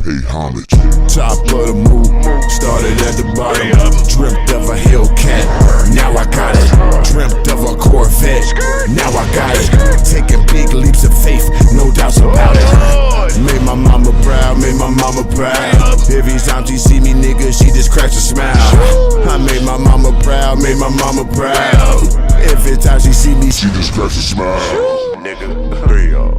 pay homage. Top of the Mook, started at the bottom. Dreamt of a Hellcat, now I got it. Dreamt of a Corvette, now I got it. Taking big leaps of faith, no doubts about it. Made my mama proud, made my mama proud. Every time she see me, nigga, she just cracks a smile. I made my mama proud, made my mama proud. Every time she see me, She just cracks a smile. Nigga, three of.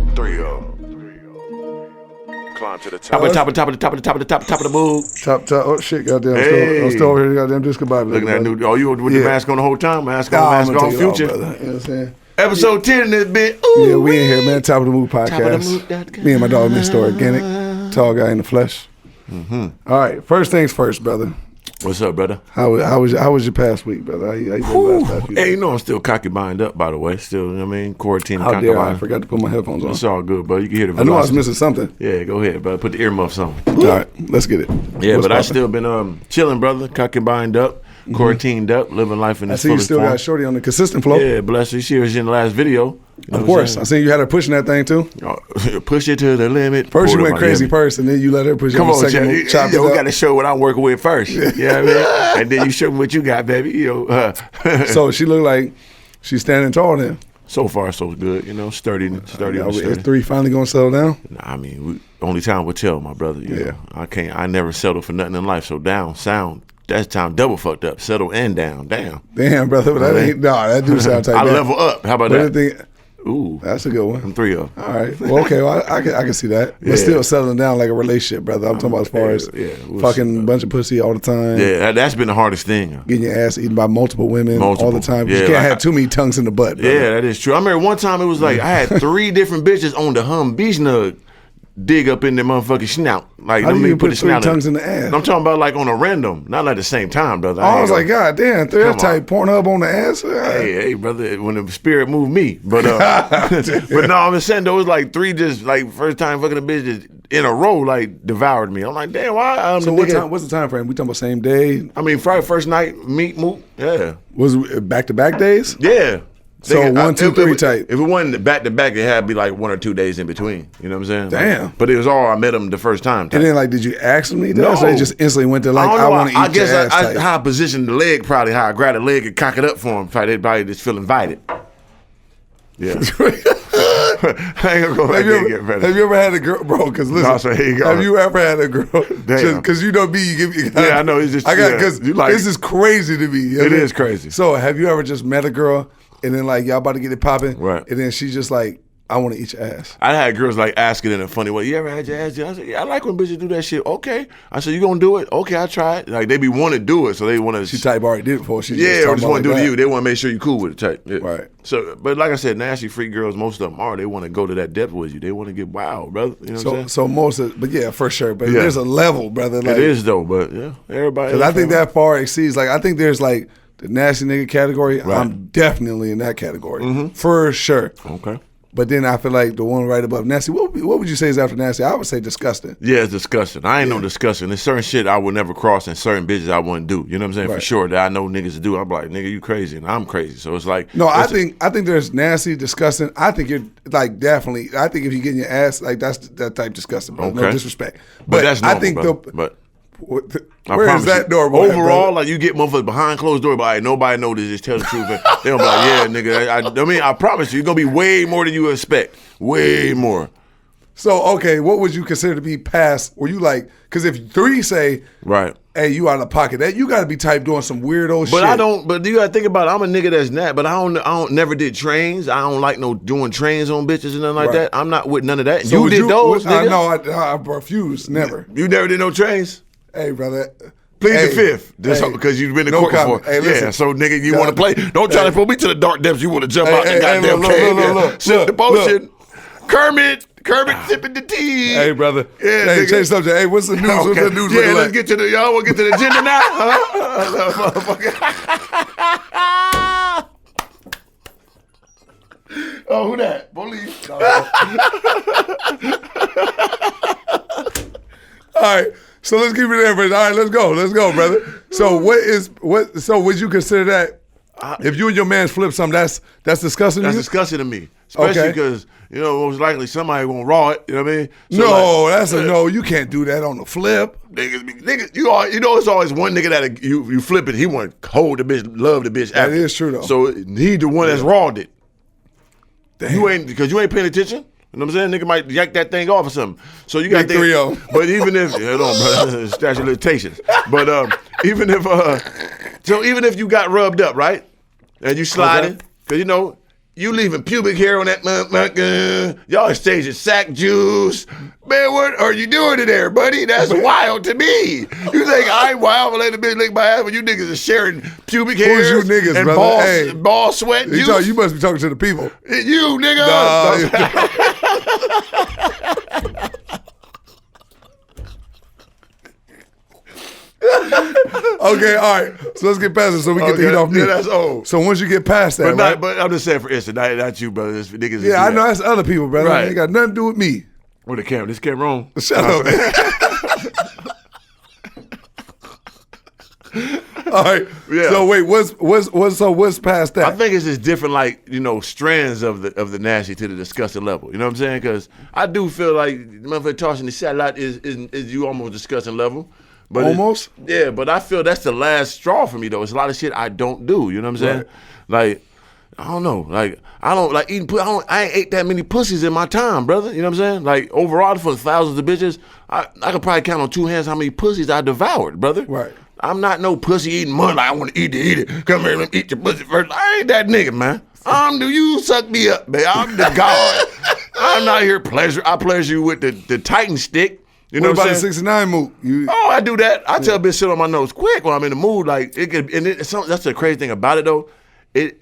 Climb to the top. Top of the Mook. Top. Oh shit, goddamn. Hey. I'm still over here, goddamn disco Bible. Looking at new. Oh, you with the mask on the whole time? Mask on, Nah, mask I'm gonna on, take it off, future. brother. You know what I'm saying? Episode 10 in this bit. Ooh, Yeah, we in here, man. Top of the Mook podcast. Top-of-the-mook.com. Me and my dog, Mr. Organik. Tall guy in the flesh. All right, first things first, brother. What's up, brother? How was your past week, brother? How you been last week? Hey, you know I'm still cocky bind up, by the way. Still, you know what I mean? Quarantine. How cocky dare I? bind. forgot to put my headphones on. It's all good, bro. You can hear the I knew I was velocity. missing something. Yeah, go ahead, brother. Put the earmuffs on. All right, let's get it. Yeah, What's but I poppin'? still been chilling, brother. Cocky bind up, quarantined up, living life in I its see you fullest still form. got Shorty on the consistent flow. Yeah, bless her. She was in the last video. You know Of what I'm course. I saying? seen you had her pushing that thing too. Push it to the limit. First you Pull it went by crazy limit. first, and then you let her push it Come on on, the second. Chad. Chop it We up. got to show what I'm working with first. You know what I mean? And then you show me what you got, baby. You know, So she looked like she's standing tall then. so far so good. You know, sturdy. Is sturdy. 3 finally gonna settle down? Nah, I mean, only time will tell, my brother. You Yeah. know, I never settle for nothing in life. So down, sound. That's time double fucked up. Settle and down. Damn. Damn, brother, but that ain't that do sound tight. I man. level up. How about But that? Ooh, that's a good one. I'm 3 of. All right. Well, okay. Well, I can see that. Yeah. But still settling down like a relationship, brother. I'm talking about as far as Yeah, we'll fucking see. a bunch of pussy all the time. Yeah, that's been the hardest thing. Getting your ass eaten by multiple women all Multiple. the time. Yeah, You can't like- have too many tongues in the butt, brother. Yeah, that is true. I remember one time it was like I had 3 different bitches on the Beach Nug dig up in their motherfucking snout. Like How do them you niggas put the 3 snout tongues in the ass? I'm talking about like on a random, not like the same time, brother. I was ain't like, God damn, Come they're on. type Pornhub on the ass. Hey, brother, when the spirit moved me. But but no, I'm just saying, though, it was like 3 just like first time fucking a bitch just in a row, like devoured me. I'm like, damn, why? So what's the time frame? We talking about same day? I mean, Friday, first night, meet, Mook. Yeah. Was it back-to-back days? Yeah. So Nigga, 1, 2, 3 type. If it wasn't back to back, it had to be like 1 or 2 days in between. You know what I'm saying? Damn. Like, but it was all I met him the first time. Type. And then, like, did you ask them to eat that? No. Or they just instantly went to, like, don't I know, want to eat I guess your ass type? how I positioned the leg, probably how I grabbed the leg and cock it up for him. Probably they probably just feel invited. Yeah. I ain't gonna go back there and get better. Have you ever had a girl, bro? Because listen, No, so here you go. have you ever had a girl? Damn. Because you know me, you give me. Yeah, I know, it's just- I got yeah. because You like- this is crazy to me. You know It what I mean? is crazy. So have you ever just met a girl and then like y'all about to get it popping, Right. And then she's just like, I want to eat your ass. I had girls like asking in a funny way, you ever had your ass eaten? I said, yeah, I like when bitches do that shit. Okay. I said, you gonna do it? Okay, I try it. Like they be want to do it, so they want to. She type already did it before. She Yeah, or talking just about want to do like it to that. you. They want to make sure you cool with it. Type. Yeah. Right. So, but like I said, nasty freak girls, most of them are. They want to go to that depth with you. They want to get wild, brother. You know what I'm saying? So most of, but yeah, for sure. But Yeah. there's a level, brother. Like, It is though, but yeah, everybody. Because I think that far exceeds. Like I think there's like the nasty nigga category. Right. I'm definitely in that category for sure. Okay. But then I feel like the one right above nasty. What would you say is after nasty? I would say disgusting. Yeah, it's disgusting. I ain't no disgusting. There's certain shit I would never cross and certain bitches I wouldn't do. You know what I'm saying? For Right. sure that I know niggas to do. I'm like, nigga, you crazy, and I'm crazy. So it's like No, I it's- think there's nasty, disgusting. I think you're like definitely. I think if you get in your ass, like that's that type disgusting, bro. No Okay. disrespect. But that's normal, I think bro. But I where promise is that you, normal? at, Overall, brother? like you get motherfuckers behind closed door, but like, nobody know this. Just tell the truth. And they gonna be like, yeah, nigga. I mean, I promise you, it's gonna be way more than you expect. Way more. So okay, what would you consider to be past? Were you like? Because if 3 say, Right. hey, you out of pocket, that you got to be type doing some weirdo shit. But I don't. But you gotta think about it. I'm a nigga that's not. But I don't. Never did trains. I don't like no doing trains on bitches and nothing like Right. that. I'm not with none of that. So you would did those, I nigga. know. I refuse. Never. You never did no trains. Hey, brother. Plead Hey, the fifth. Just hey, because you've been in no court comment. before. Hey, listen. Yeah, so nigga, you God- want to play? Don't try Hey. to pull me to the dark depths. You want to jump Hey, out the hey, goddamn look, cave. look, Sip the look. potion. Kermit sipping the tea. Hey, brother. Yeah, hey, nigga. change subject. Hey, what's the news? Okay. What's the news? Yeah, looking let's like? get to the. Y'all want to get to the agenda now? Huh? Motherfucker. Oh, who that? Police. All right. So let's keep it there, but all right, let's go, brother. So so would you consider that if you and your man flip something, that's disgusting to That's you? disgusting to me. especially Okay. because most likely somebody gonna raw it. You know what I mean? So, No, like, that's a no. You can't do that on the flip. niggas, it's always one nigga that you flip it. He want to hold the bitch, love the bitch. That after. is true, though. So he the one that's rawed it. Damn. You ain't paying attention. You know what I'm saying? Nigga might yank that thing off or something. So you got Big 3-0. But even if hold on, bro, statute of limitations. But even if you got rubbed up, right, and you sliding, because you leaving pubic hair on that motherfucker. Y'all exchanging sack juice. Man, what are you doing in there, buddy? That's wild to me. You think I'm wild for letting a bitch lick my ass when you niggas are sharing pubic hair? Who's you niggas, and brother? Hey. ball sweat juice? You must be talking to the people. You, nigga. Okay, all right. So let's get past it so we get the heat off me. Yeah, that's old. So once you get past that, right? But I'm just saying for instance, not you, brother. It's niggas. Yeah, I know that's other people, brother. Right. It ain't got nothing to do with me. What the camera? This camera on? Shut up, man. All right. Yeah. So wait, what's past that? I think it's just different, like strands of the nasty to the disgusting level. You know what I'm saying? Because I do feel like motherfucker tossing the shit a lot is you almost disgusting level. But almost? Yeah, but I feel that's the last straw for me though. It's a lot of shit I don't do. You know what I'm saying? Right. Like I don't know. Like I don't like eating. I ain't ate that many pussies in my time, brother. You know what I'm saying? Like overall, for thousands of bitches, I could probably count on two hands how many pussies I devoured, brother. Right. I'm not no pussy eating mud. Like I want to eat it. Come here and eat your pussy first. I ain't that nigga, man. Do you suck me up, man? I'm the god. I'm not here pleasure. I pleasure you with the Titan stick. You know what what about I'm the saying? 69 Mook? Oh, I do that. I tell a bitch sit on my nose quick when I'm in the mood. Like it could, and that's the crazy thing about it though. It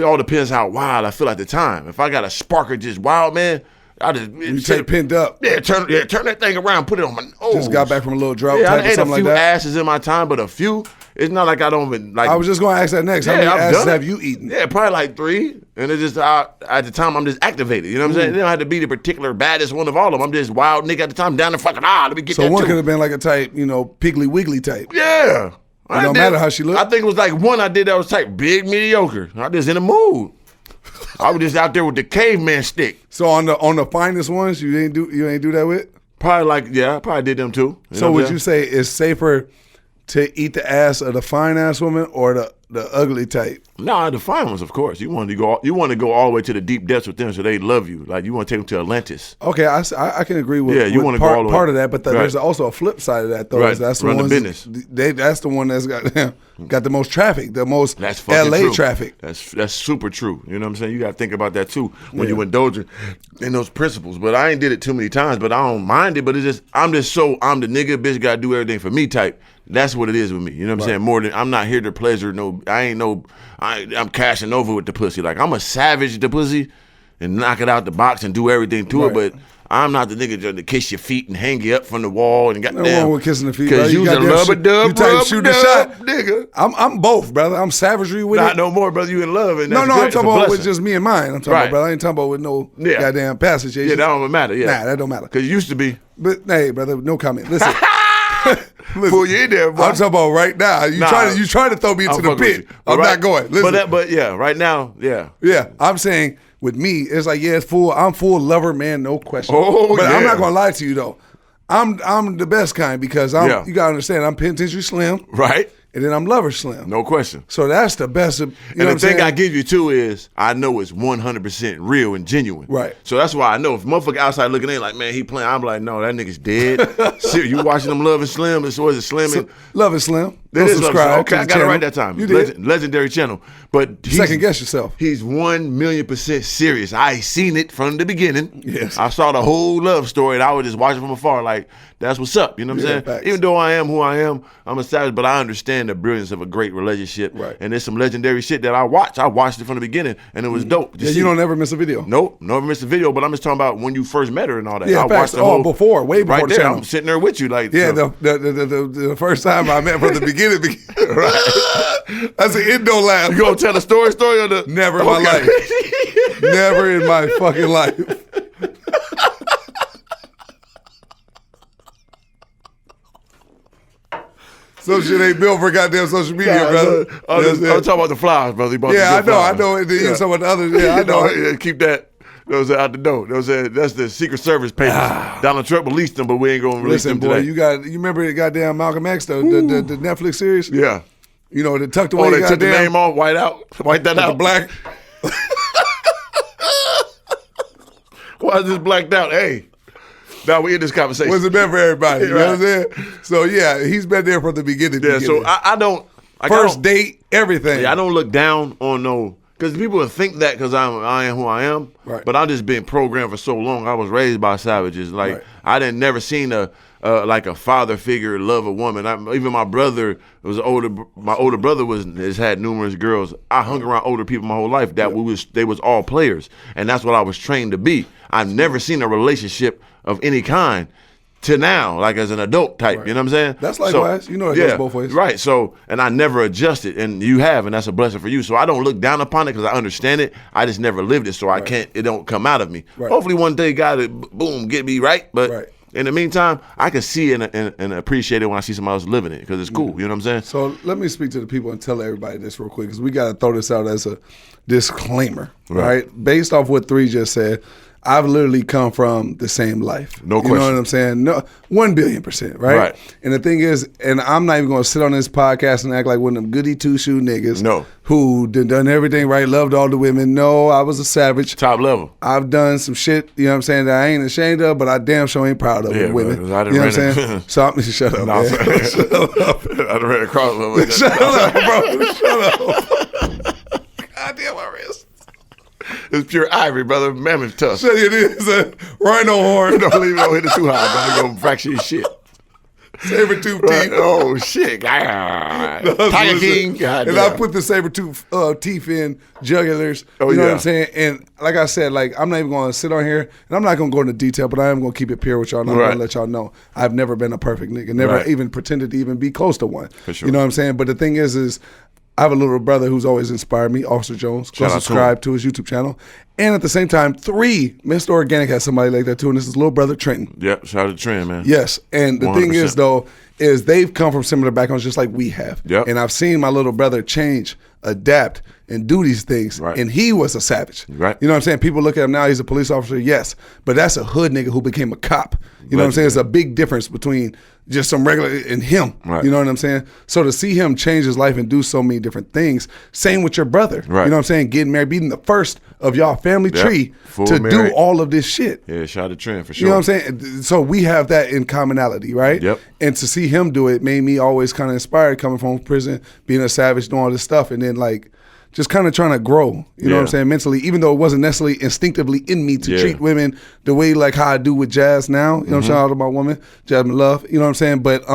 all depends how wild I feel at the time. If I got a sparker just wild, man, I just You take pinned up. Yeah, turn that thing around, put it on my nose. Just got back from a little drought Yeah, I type or ate a something few like that. asses in my time, but a few. It's not like I don't even like. I was just going to ask that next. How Yeah, many I've asses done it. have you eaten? Yeah, probably like 3. And it's just at the time I'm just activated. You know what I'm saying? It don't have to be the particular baddest one of all of them. I'm just wild nigga at the time down the fucking let me get So that one too. could have been like a type, Piggly Wiggly type. Yeah. It don't matter how she look? I think it was like one I did that was type big mediocre. I just in the mood. I was just out there with the caveman stick. So on the finest ones, you ain't do that with? Probably I probably did them too. So would you say it's safer to eat the ass of the fine ass woman or the ugly type? Nah, the fine ones, of course. You want to go all the way to the deep depths with them so they love you. Like you want to take them to Atlantis. Okay, I can agree with, Yeah, you with wanna go all the way. part of that, but Right. there's also a flip side of that though. Right. That's the Run the ones, business. That's the one that's got the most traffic, the most That's fucking LA true. traffic. That's super true. You know what I'm saying? You got to think about that too when you indulge in those principles. But I ain't did it too many times, but I don't mind it. But it's just I'm the nigga bitch got to do everything for me type. That's what it is with me. You know what I'm saying? More than I'm not here to pleasure I'm cashing over with the pussy. Like I'm a savage with the pussy and knock it out the box and do everything to it, but I'm not the nigga to kiss your feet and hang you up from the wall and goddamn. No wrong with kissing the feet, Because brother. you's a rubber-dub, You type shoot the shot, nigga. I'm both, brother. I'm savagery with Not it. no more, brother. You in love and No, that's I'm great. It's a talking about with blessing. just me and mine. I'm talking Right. about, brother. I ain't talking about with no goddamn passage. Yeah, that don't matter. Yeah, Nah, that don't matter. Because it used to be. But hey, brother, no comment. Listen. Pull you in there, boy. I'm talking about right now. You trying to throw me into I'll the fuck with pit. you. But I'm not going. Listen. But yeah, right now, yeah. Yeah, I'm saying with me, it's like it's full. I'm full lover man, no question. Oh, but I'm yeah. not gonna lie to you though. I'm the best kind because Yeah. you gotta understand. I'm penitentiary slim, Right? and then I'm lover slim. No question. So that's the best. You know And what the I'm thing saying? I give you too is I know it's 100% real and genuine. Right. So that's why I know if motherfucker outside looking in like, man, he playing, I'm like, no, that nigga's dead. Shit, you watching them Love and Slim? It's what is it, Slim? So, love is slim. That Go is Love and Slim. subscribe. Okay, to I the got it channel. right that time. You did. Legendary channel. But Second guess yourself. He's 1,000,000% serious. I seen it from the beginning. Yes. I saw the whole love story and I was just watching from afar like, that's what's up. You know what I'm Yeah, saying? facts. Even though I am who I am, I'm a savage, but I understand the brilliance of a great relationship. Right. And there's some legendary shit that I watched. I watched it from the beginning and it was dope. Yeah, you don't ever miss a video. Nope, never missed a video, but I'm just talking about when you first met her and all that. Yeah, I facts. watched the Oh, whole, before, way before right the there. channel. I'm sitting there with you like, Yeah, so- the first time I met from the beginning. Right. That's an endo laugh. You gonna tell the story or the Never in my Okay. life. Never in my fucking life. Some shit ain't built for goddamn social media, brother. I'm talking about the flowers, brother. You bought Yeah, the good I flowers. know. You talking about the others. Yeah, I know. Yeah, keep that. Those are out the door. Those are that's the Secret Service papers. Donald Trump released them, but we ain't gonna release Listen, them boy, today. you remember the goddamn Malcolm X, the Netflix series? Yeah. You know, they tucked away. Oh, they took the goddamn- name off, white that out. the black. Why is this blacked out? Hey, now we in this conversation. Wasn't meant for everybody. You know what I'm Right. saying? So yeah, he's been there from the beginning. Yeah, so I don't. Like, I First don't- date, everything. Yeah, I don't look down on no, because people will think that because I am who I am. Right. But I just been programmed for so long. I was raised by savages. Like Right. I didn't never seen like a father figure love a woman. Even my brother was older. My older brother has had numerous girls. I hung around older people my whole life. They was all players, and that's what I was trained to be. I've never seen a relationship of any kind. To now, like as an adult type, Right. you know what I'm saying? That's likewise. You know it goes both ways. Right. So, and I never adjusted, and you have, and that's a blessing for you. So I don't look down upon it because I understand it. I just never lived it, so I can't. It don't come out of me. Right. Hopefully, one day, God, boom, get me right. But Right. in the meantime, I can see and appreciate it when I see somebody else living it because it's cool. You know what I'm saying? So let me speak to the people and tell everybody this real quick because we got to throw this out as a disclaimer, right? Based off what 3 just said, I've literally come from the same life. No You know question. what I'm saying? No, 1,000,000,000%, right? Right. And the thing is, and I'm not even going to sit on this podcast and act like one of them goody two-shoe niggas No. who done everything right, loved all the women. No, I was a savage. Top level. I've done some shit, you know what I'm saying, that I ain't ashamed of, but I damn sure ain't proud of Yeah, with women. bro, 'cause I done you know what I'm ran saying? it. So I'm shut up, No, I'm man. sorry. I done ran across a little bit. Shut up, bro. Shut up. God damn my wrist. It's pure ivory, brother. Mammoth tusk. Shut it is a rhino horn. Don't leave it. Don't hit it too high, brother. Gonna fracture your shit. Saber tooth Right. teeth. Oh shit! Tiger King. God and damn. I put the saber tooth teeth in jugulars. Oh, you know what yeah. I'm saying? And like I said, like I'm not even going to sit on here, and I'm not going to go into detail, but I am going to keep it pure with y'all. And I'm Right. going to let y'all know I've never been a perfect nigga. Never Right. even pretended to even be close to one. For sure. You know what I'm saying? But the thing is I have a little brother who's always inspired me, Officer Jones. Go Shout out to subscribe to his YouTube channel. And at the same time, 3, Mr. Organik has somebody like that too, and this is little brother Trenton. Yep. Shout out to Trend, man. Yes, and the thing 100%. is though, is they've come from similar backgrounds just like we have. Yep. And I've seen my little brother change, adapt, and do these things. Right. And he was a savage. Right. You know what I'm saying? People look at him now, he's a police officer, yes. But that's a hood nigga who became a cop. You know what I'm saying? It's a big difference between just some regular and him. Right. You know what I'm saying? So to see him change his life and do so many different things, same with your brother. Right. You know what I'm saying? Getting married, being the first of y'all family Yep. tree Full to married. do all of this shit. Yeah. Shout out to Trend for sure. You know what I'm saying? So we have that in commonality, right? Yep. And to see him do it made me always kind of inspired coming from prison, being a savage, doing all this stuff, and then like just kind of trying to grow, you know what I'm Yeah. saying, mentally, even though it wasn't necessarily instinctively in me to Yeah. treat women the way like how I do with Jazz now. You know what I'm saying? All about women, Jasmine Love, you know what I'm saying? But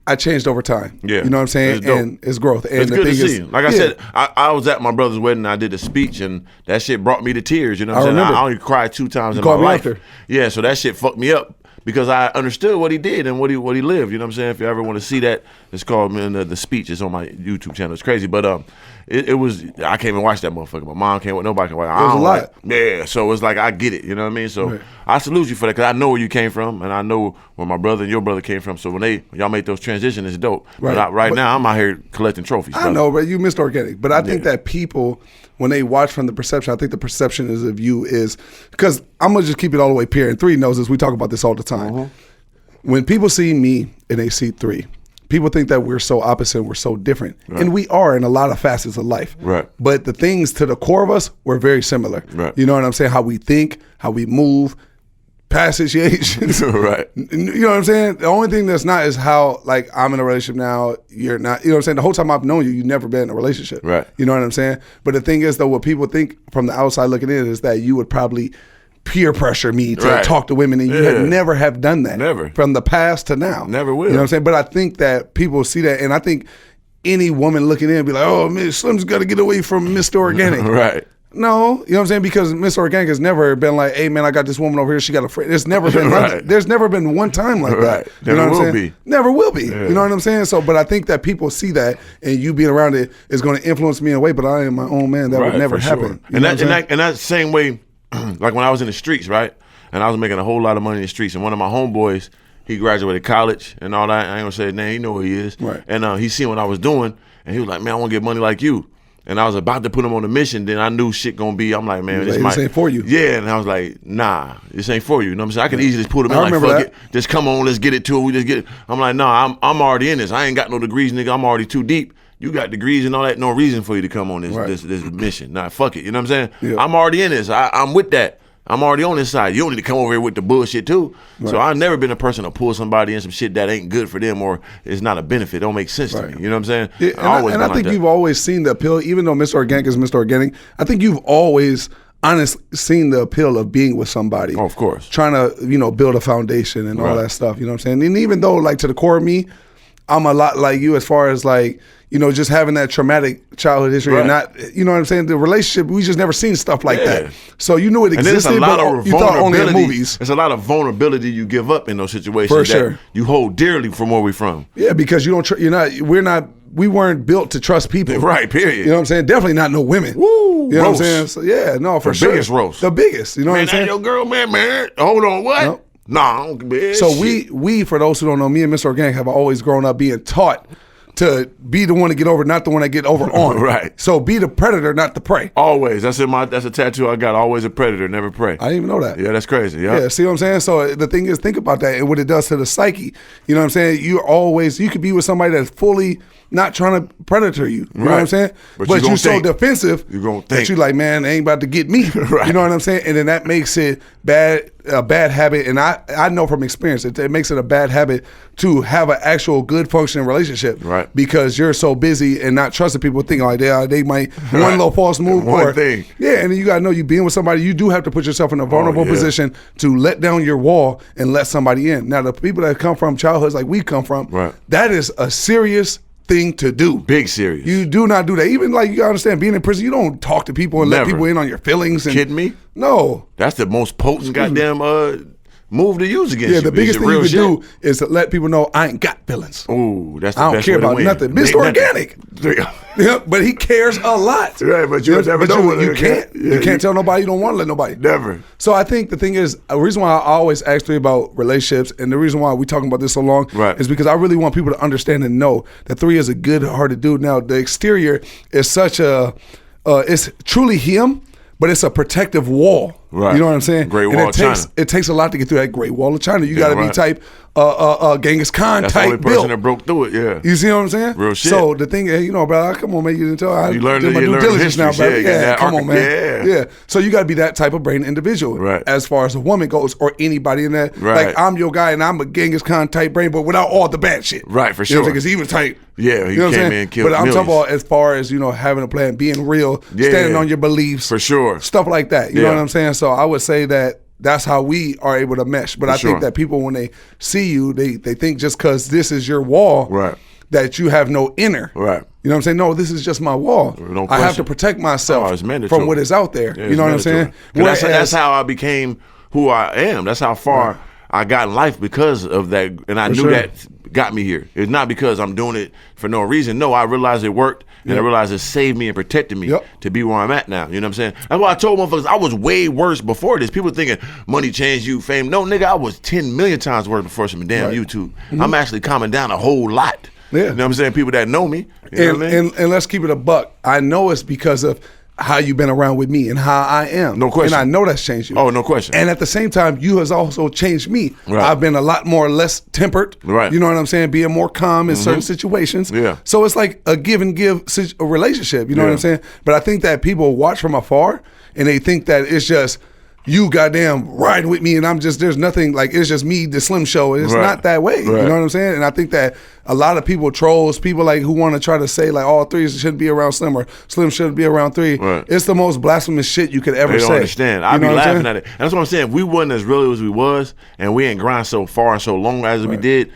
I changed over time. Yeah. You know what I'm saying? It's dope. And it's growth. And It's the good to thing is, see. Like I yeah. said, I was at my brother's wedding. I did a speech, and that shit brought me to tears. You know what I'm saying? remember. I only cried 2 times in my called me life. after. Yeah, so that shit fucked me up because I understood what he did and what he lived. You know what I'm saying? If you ever want to see that, it's called the speech. It's on my YouTube channel. It's crazy, but it was. I can't even watch that motherfucker. My mom can't. Nobody can watch. It was a lot. Yeah, so it's like I get it. You know what I mean? So Right. I salute you for that because I know where you came from, and I know where my brother and your brother came from. So when y'all make those transitions, it's dope. Right. But But- now I'm out here collecting trophies. I brother. know, but you missed organic. But I think Yeah. that people, when they watch from the perception, I think the perception is of you is because I'm gonna just keep it all the way pure. And 3 knows this. We talk about this all the time. When people see me and they see 3, people think that we're so opposite and we're so different, and we are in a lot of facets of life. Right. But the things to the core of us, we're very similar. Right. You know what I'm saying? How we think, how we move, past situations. Right. You know what I'm saying? The only thing that's not is how, like, I'm in a relationship now, you're not. You know what I'm saying? The whole time I've known you, you've never been in a relationship. Right. You know what I'm saying? But the thing is, though, what people think from the outside looking in is that you would probably peer pressure me to Right. talk to women, and you Yeah. never have done that. Never. From the past to now. Never will. You know what I'm saying? But I think that people see that, and I think any woman looking in be like, oh, man, Slim's got to get away from Mr. Organic. Right. No, you know what I'm saying? Because Mr. Organic has never been like, hey man, I got this woman over here, she got a friend. There's never been Right. there's never been one time like Right. that. You Never know what I'm will saying? be. Never will be. You know what I'm saying? So but I think that people see that and you being around it is gonna influence me in a way, but I am my own man. That would never for happen. sure. You And know what I'm saying? that same way, like when I was in the streets, right? And I was making a whole lot of money in the streets. And one of my homeboys, he graduated college and all that. I ain't gonna say his name. He know who he is. Right. And he seen what I was doing, and he was like, "Man, I want to get money like you." and I was about to put him on a mission, then I knew shit gonna be. I'm like, man, this ain't for you. Yeah, and I was like, nah, this ain't for you. You know what I'm saying? I could easily just put him in I like, remember fuck that. it, just come on, let's get it to it. We just get it. I'm like, nah, I'm already in this. I ain't got no degrees, nigga. I'm already too deep. You got degrees and all that. No reason for you to come on this mission. Nah, fuck it. You know what I'm saying? Yeah. I'm already in this. I'm with that. I'm already on this side. You don't need to come over here with the bullshit too. Right. So I've never been a person to pull somebody in some shit that ain't good for them or it's not a benefit. It don't make sense to me. You know what I'm saying? Yeah, and I think you've always seen the appeal, even though Mr. Organik is Mr. Organik. I think you've always honestly seen the appeal of being with somebody. Oh, of course. Trying to, build a foundation and all that stuff. You know what I'm saying? And even though, like, to the core of me, I'm a lot like you as far as like, just having that traumatic childhood history and not, you know what I'm saying? The relationship, we just never seen stuff like that. So you knew it existed, and but you thought only in movies. There's a lot of vulnerability you give up in those situations For that sure. you hold dearly from where we're from. Yeah, because we weren't built to trust people. Right, period. You know what I'm saying? Definitely not no women. Woo, you know roast. what I'm saying? So, yeah, no, for the sure. biggest roast. The biggest, you know what I'm saying? Your girl, man, hold on, what? Nope. Nah, I don't give a So shit. we, for those who don't know, me and Mr. Organik have always grown up being taught to be the one to get over, not the one that get over on. Right. So be the predator, not the prey. Always. That's a tattoo I got. Always a predator, never prey. I didn't even know that. Yeah, that's crazy. Yeah. See what I'm saying? So the thing is, think about that and what it does to the psyche. You know what I'm saying? You could be with somebody that's fully not trying to predator you. You know what I'm saying? But you're so defensive that you like, man, they ain't about to get me. Right. You know what I'm saying? And then that makes it a bad habit. And I know from experience, it makes it a bad habit to have an actual good functioning relationship. Right. Because you're so busy and not trusting people, thinking like they might one little false move. One thing. Yeah, and then you got to know you being with somebody, you do have to put yourself in a vulnerable position to let down your wall and let somebody in. Now, the people that come from childhoods like we come from, that is a serious thing to do. Big serious. You do not do that. Even like you gotta understand, being in prison, you don't talk to people and let people in on your feelings. And, kidding me? No. That's the most potent goddamn move to use against you. Yeah, the biggest thing you can do is to let people know I ain't got feelings. Ooh, that's the I don't best care way to about win. nothing. Mr. Organik. Yeah, but he cares a lot. Right, but you'll never know. You can't tell nobody. You don't want to let nobody. Never. So I think the thing is, the reason why I always ask you about relationships and the reason why we talking about this so long is because I really want people to understand and know that 3 is a good-hearted dude. Now, the exterior is such it's truly him, but it's a protective wall. Right. You know what I'm saying? Great Wall of China. It takes a lot to get through that Great Wall of China. You got to be type Genghis Khan That's type the only person that broke through it, yeah. You see what I'm saying? Real shit. So the thing is, brother, come on, man. You didn't tell. I you learned did my due diligence now, brother. Yeah, come on, man. Yeah. So you got to be that type of brain individual. Right. As far as a woman goes, or anybody in that. Right. Like, I'm your guy, and I'm a Genghis Khan type brain, but without all the bad shit. Right, for You know sure. Because he was tight. Yeah, he came in and killed But I'm millions. talking about as far as, having a plan, being real, standing on your beliefs. For sure. Stuff like that. You know what I'm saying? So I would say that that's how we are able to mesh. But I think that people, when they see you, they think just because this is your wall, that you have no inner. Right. You know what I'm saying? No, this is just my wall. No I have to protect myself from what is out there. Yeah, you know what I'm saying? That's how I became who I am. That's how far I got in life because of that. And I knew that got me here. It's not because I'm doing it for no reason. No, I realized it worked. And I realized it saved me and protected me to be where I'm at now. You know what I'm saying? That's why I told motherfuckers I was way worse before this. People thinking money changed you, fame. No, nigga, I was 10 million times worse before some damn YouTube. I'm actually calming down a whole lot. Yeah. You know what I'm saying? People that know me. You know what I mean? And let's keep it a buck. I know it's because of how you've been around with me and how I am. No question. And I know that's changed you. Oh, no question. And at the same time, you has also changed me. Right. I've been a lot more less tempered. Right. You know what I'm saying? Being more calm in certain situations. Yeah. So it's like a give and give a relationship. You know what I'm saying? But I think that people watch from afar and they think that it's just you goddamn riding with me and there's nothing, like, it's just me, the Slim Show. It's not that way. You know what I'm saying? And I think that a lot of people, trolls, people like who want to try to say like all 3s shouldn't be around Slim or Slim shouldn't be around 3. Right. It's the most blasphemous shit you could ever say. They don't understand. I be laughing at it. And that's what I'm saying. If we wasn't as real as we was and we ain't grind so far and so long as we did,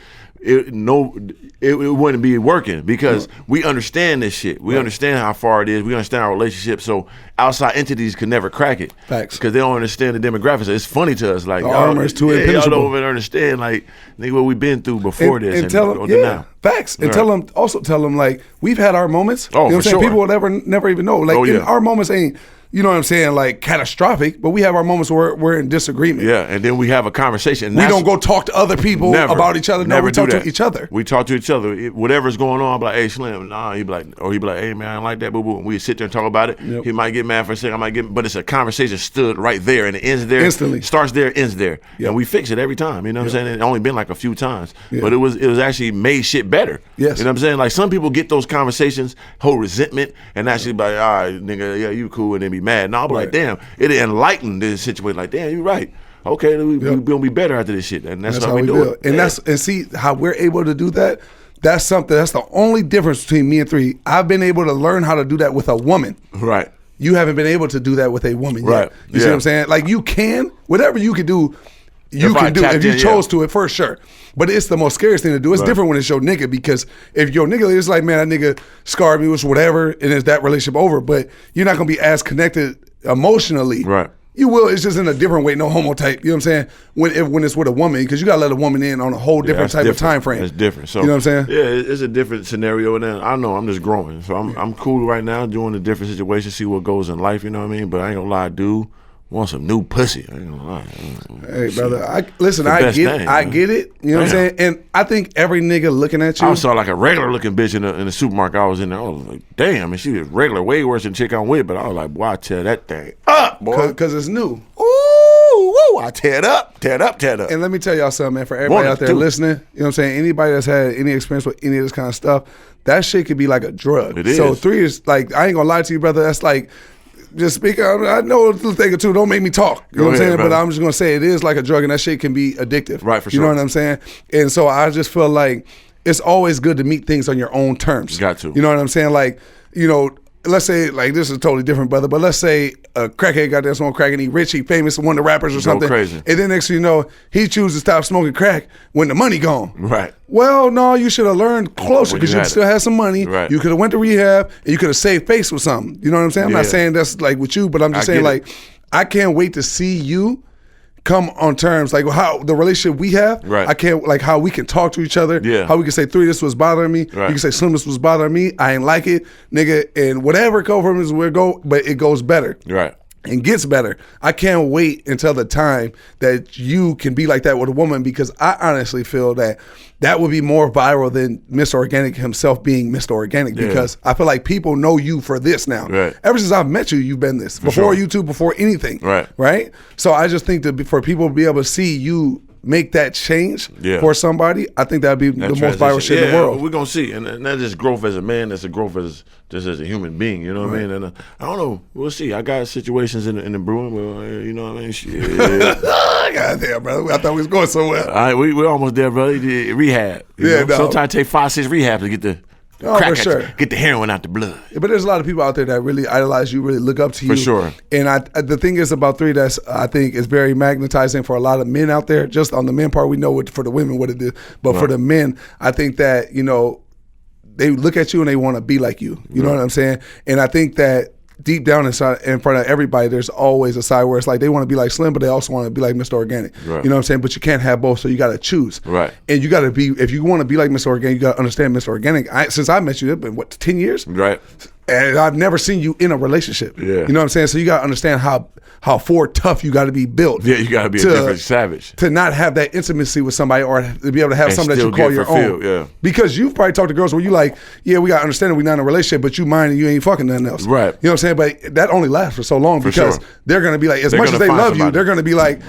it wouldn't be working because we understand this shit. We understand how far it is. We understand our relationship. So outside entities could never crack it. Facts. Because they don't understand the demographics. It's funny to us. Like, the armor is too impenetrable. Y'all don't even understand, like, nigga, what we've been through before this. And tell them, now. Facts. And tell them, like, we've had our moments. Oh, you know what I'm for saying? sure. People will never even know. Like, our moments ain't, you know what I'm saying, like catastrophic, but we have our moments where we're in disagreement. Yeah, and then we have a conversation. And We don't go talk to other people about each other. No, we talk to each other. We talk to each other. Whatever's going on, I'm like, hey, Slim, nah. He'd be like, hey, man, I don't like that, boo boo. And we sit there and talk about it. Yep. He might get mad for a second. I might get, but it's a conversation stood right there, and it ends there. Instantly. Starts there, ends there. Yep. And we fix it every time. You know what I'm saying? It only been like a few times, but it was actually made shit better. Yes. You know what I'm saying? Like some people get those conversations, hold resentment, and actually be like, all right, nigga, yeah, you cool, and then be mad. No, I'll be like, damn, it enlightened this situation. Like, damn, you right. Okay, we're gonna be better after this shit, and that's how we do it. And and see how we're able to do that. That's something. That's the only difference between me and 3. I've been able to learn how to do that with a woman. Right. You haven't been able to do that with a woman right. yet. You see what I'm saying? Like you can, whatever you can do, you can do if you chose to it for sure. But it's the most scariest thing to do. It's different when it's your nigga, because if your nigga is like, man, that nigga scarred me, was whatever, and is that relationship over? But you're not gonna be as connected emotionally. Right. You will. It's just in a different way. No homo type. You know what I'm saying? When it's with a woman, because you gotta let a woman in on a whole different type of time frame. It's different. So you know what I'm saying? Yeah, it's a different scenario, and then I know I'm just growing. So I'm cool right now, doing a different situation, see what goes in life. You know what I mean? But I ain't gonna lie, dude. Want some new pussy. I ain't gonna lie. Hey, brother. I get it. You know what I'm saying? And I think every nigga looking at you. I saw like a regular looking bitch in the supermarket. I was in there. I was like, damn. And she was regular, way worse than the chick I'm with. But I was like, boy, I tear that thing up, boy. Because it's new. Ooh, woo. I tear it up. And let me tell y'all something, man. For everybody out there listening, you know what I'm saying? Anybody that's had any experience with any of this kind of stuff, that shit could be like a drug. It is. So 3 is like, I ain't gonna lie to you, brother. That's like, just speak. I know a little thing or two. Don't make me talk. You know what I'm saying? Brother. But I'm just gonna say it is like a drug, and that shit can be addictive. Right, for sure. You know what I'm saying? And so I just feel like it's always good to meet things on your own terms. Got to. You know what I'm saying? Like, you know, let's say, like, this is totally different, brother, but let's say a crackhead got there smoking crack and he rich, he famous, one of the rappers or something. Crazy. And then next thing you know, he chooses to stop smoking crack when the money gone. Right. Well, no, you should have learned closer, because you still had some money. Right. You could have went to rehab and you could have saved face with something. You know what I'm saying? I'm not saying that's like with you, but I'm just saying, like, I can't wait to see you come on terms, like how the relationship we have. Right. I can't, like, how we can talk to each other. Yeah. How we can say, 3, this was bothering me. Right. You can say, Slim, this was bothering me. I ain't like it, nigga. And whatever go from is where it go, but it goes better. Right. And gets better. I can't wait until the time that you can be like that with a woman, because I honestly feel that that would be more viral than Mr. Organik himself being Mr. Organik, because I feel like people know you for this now. Right. Ever since I've met you, you've been this. Before YouTube, before anything. Right. Right? So I just think that for people to be able to see you make that change for somebody, I think that'd be the most viral shit in the world. We're gonna see, and that's just growth as a man. That's a growth as just as a human being. You know what I mean? And I don't know. We'll see. I got situations in the brewing. Where, you know what I mean? Shit. Goddamn, brother. I thought we was going somewhere. All right, we're almost there, brother. Rehab. You know? No. Sometimes it take 5-6 rehabs to get the crack for sure. get the heroin out the blood. Yeah, but there's a lot of people out there that really idolize you, really look up to you. For sure. And the thing is about 3 that's, I think, is very magnetizing for a lot of men out there. Just on the men part, we know for the women what it is. But for the men, I think that, you know, they look at you and they want to be like you. You know what I'm saying? And I think that deep down inside, in front of everybody, there's always a side where it's like they want to be like Slim, but they also want to be like Mr. Organik. Right. You know what I'm saying? But you can't have both, so you got to choose. Right. And you got to be, if you want to be like Mr. Organik, you got to understand Mr. Organik. Since I met you, it's been, 10 years? Right. And I've never seen you in a relationship. Yeah. You know what I'm saying? So you got to understand how tough you got to be built. Yeah, you got to be a different savage. To not have that intimacy with somebody, or to be able to have And something that still you call get your fulfilled, own. yeah. Because you've probably talked to girls where you like, yeah, we got to understand that we're not in a relationship, but you mind and you ain't fucking nothing else. Right. You know what I'm saying? But that only lasts for so long, because sure. they're going to be like, as They're much as gonna they find love you, somebody. they're going to be like,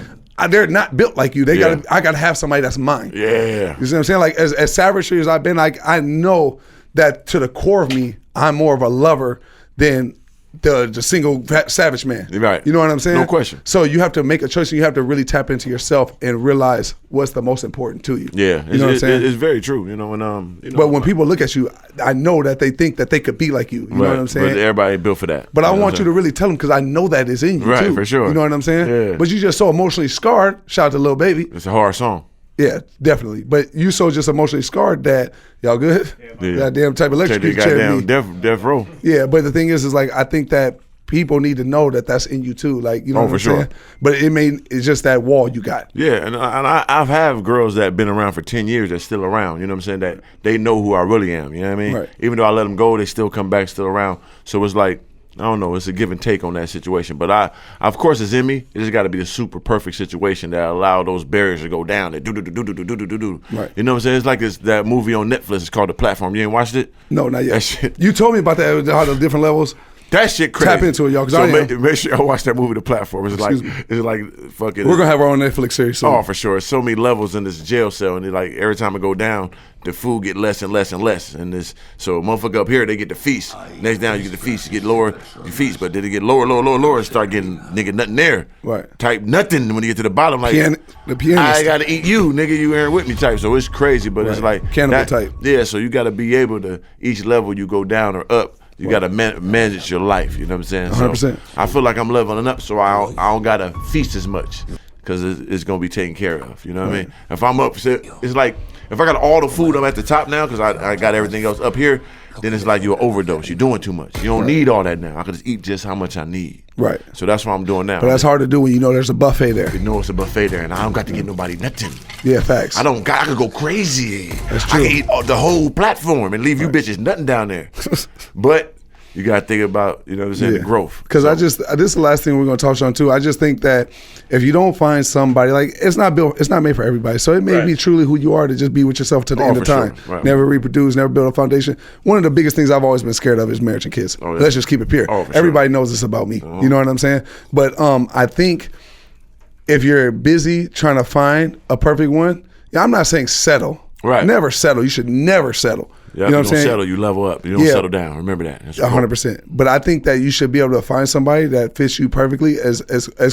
they're not built like you. I got to have somebody that's mine. Yeah. You see what I'm saying? Like, as savagery as I've been, like, I know that to the core of me, I'm more of a lover than the single savage man. Right. You know what I'm saying? No question. So you have to make a choice, and you have to really tap into yourself and realize what's the most important to you. Yeah. You know what I'm saying? It's very true. You know, and you know, But when people look at you, I know that they think that they could be like you. You know what I'm saying? But everybody ain't built for that. But I know want what you I'm to really tell them, because I know that is in you Right, too. for sure. You know what I'm saying? Yeah. But you just so emotionally scarred. Shout out to Lil Baby. It's a hard song. Yeah, definitely. But you so just emotionally scarred that y'all good. Yeah. Goddamn type of Take electric the chair. goddamn death row. Yeah, but the thing is like, I think that people need to know that that's in you too. Like, you know what I'm saying? But it's just that wall you got. Yeah, and I've had girls that have been around for 10 years that's still around. You know what I'm saying? That they know who I really am. You know what I mean? Right. Even though I let them go, they still come back, still around. So it's like, I don't know. It's a give and take on that situation. But of course, it's in me. It just got to be the super perfect situation that allow those barriers to go down. That do. Right. You know what I'm saying? It's like that movie on Netflix. It's called The Platform. You ain't watched it? No, not yet. That shit. You told me about that, how the different levels. That shit crazy. Tap into it, y'all. So make sure y'all watch that movie, The Platform. It's like fucking. We're gonna have our own Netflix series soon. Oh, for sure. So many levels in this jail cell, and like every time I go down, the food get less and less and less. And so motherfucker up here, they get the feast. Next down, you get the feast. You get lower, you feast. But then it get lower, and start getting nigga nothing there. Right. Type nothing when you get to the bottom. Like the pianist. I gotta eat you, nigga. You ain't with me type. So it's crazy, but it's like cannibal type. Yeah. So you gotta be able to each level you go down or up. You got to manage your life. You know what I'm saying? 100%. So I feel like I'm leveling up, so I don't got to feast as much because it's going to be taken care of. You know what I mean? If I'm up, it's like if I got all the food, I'm at the top now because I got everything else up here, then it's like you're overdose. You're doing too much. You don't need all that now. I can just eat just how much I need. Right. So that's what I'm doing now. But that's hard to do when you know there's a buffet there. You know it's a buffet there, and I don't got to get nobody nothing. Yeah, facts. I could go crazy. That's true. I can eat the whole platform and leave you bitches nothing down there. But you got to think about, you know what I'm saying, the growth. Because this is the last thing we're going to touch on too. I just think that if you don't find somebody, like it's not made for everybody. So it may be truly who you are to just be with yourself to the end of time. Sure. Right. Never reproduce, never build a foundation. One of the biggest things I've always been scared of is marriage and kids. Oh, yeah. Let's just keep it pure. Everybody knows this about me. You know what I'm saying? But I think if you're busy trying to find a perfect one, I'm not saying settle. Right. Never settle. You should never settle. Yeah, you know what I'm saying? Settle, you level up. You don't settle down. Remember that. 100%. But I think that you should be able to find somebody that fits you perfectly, as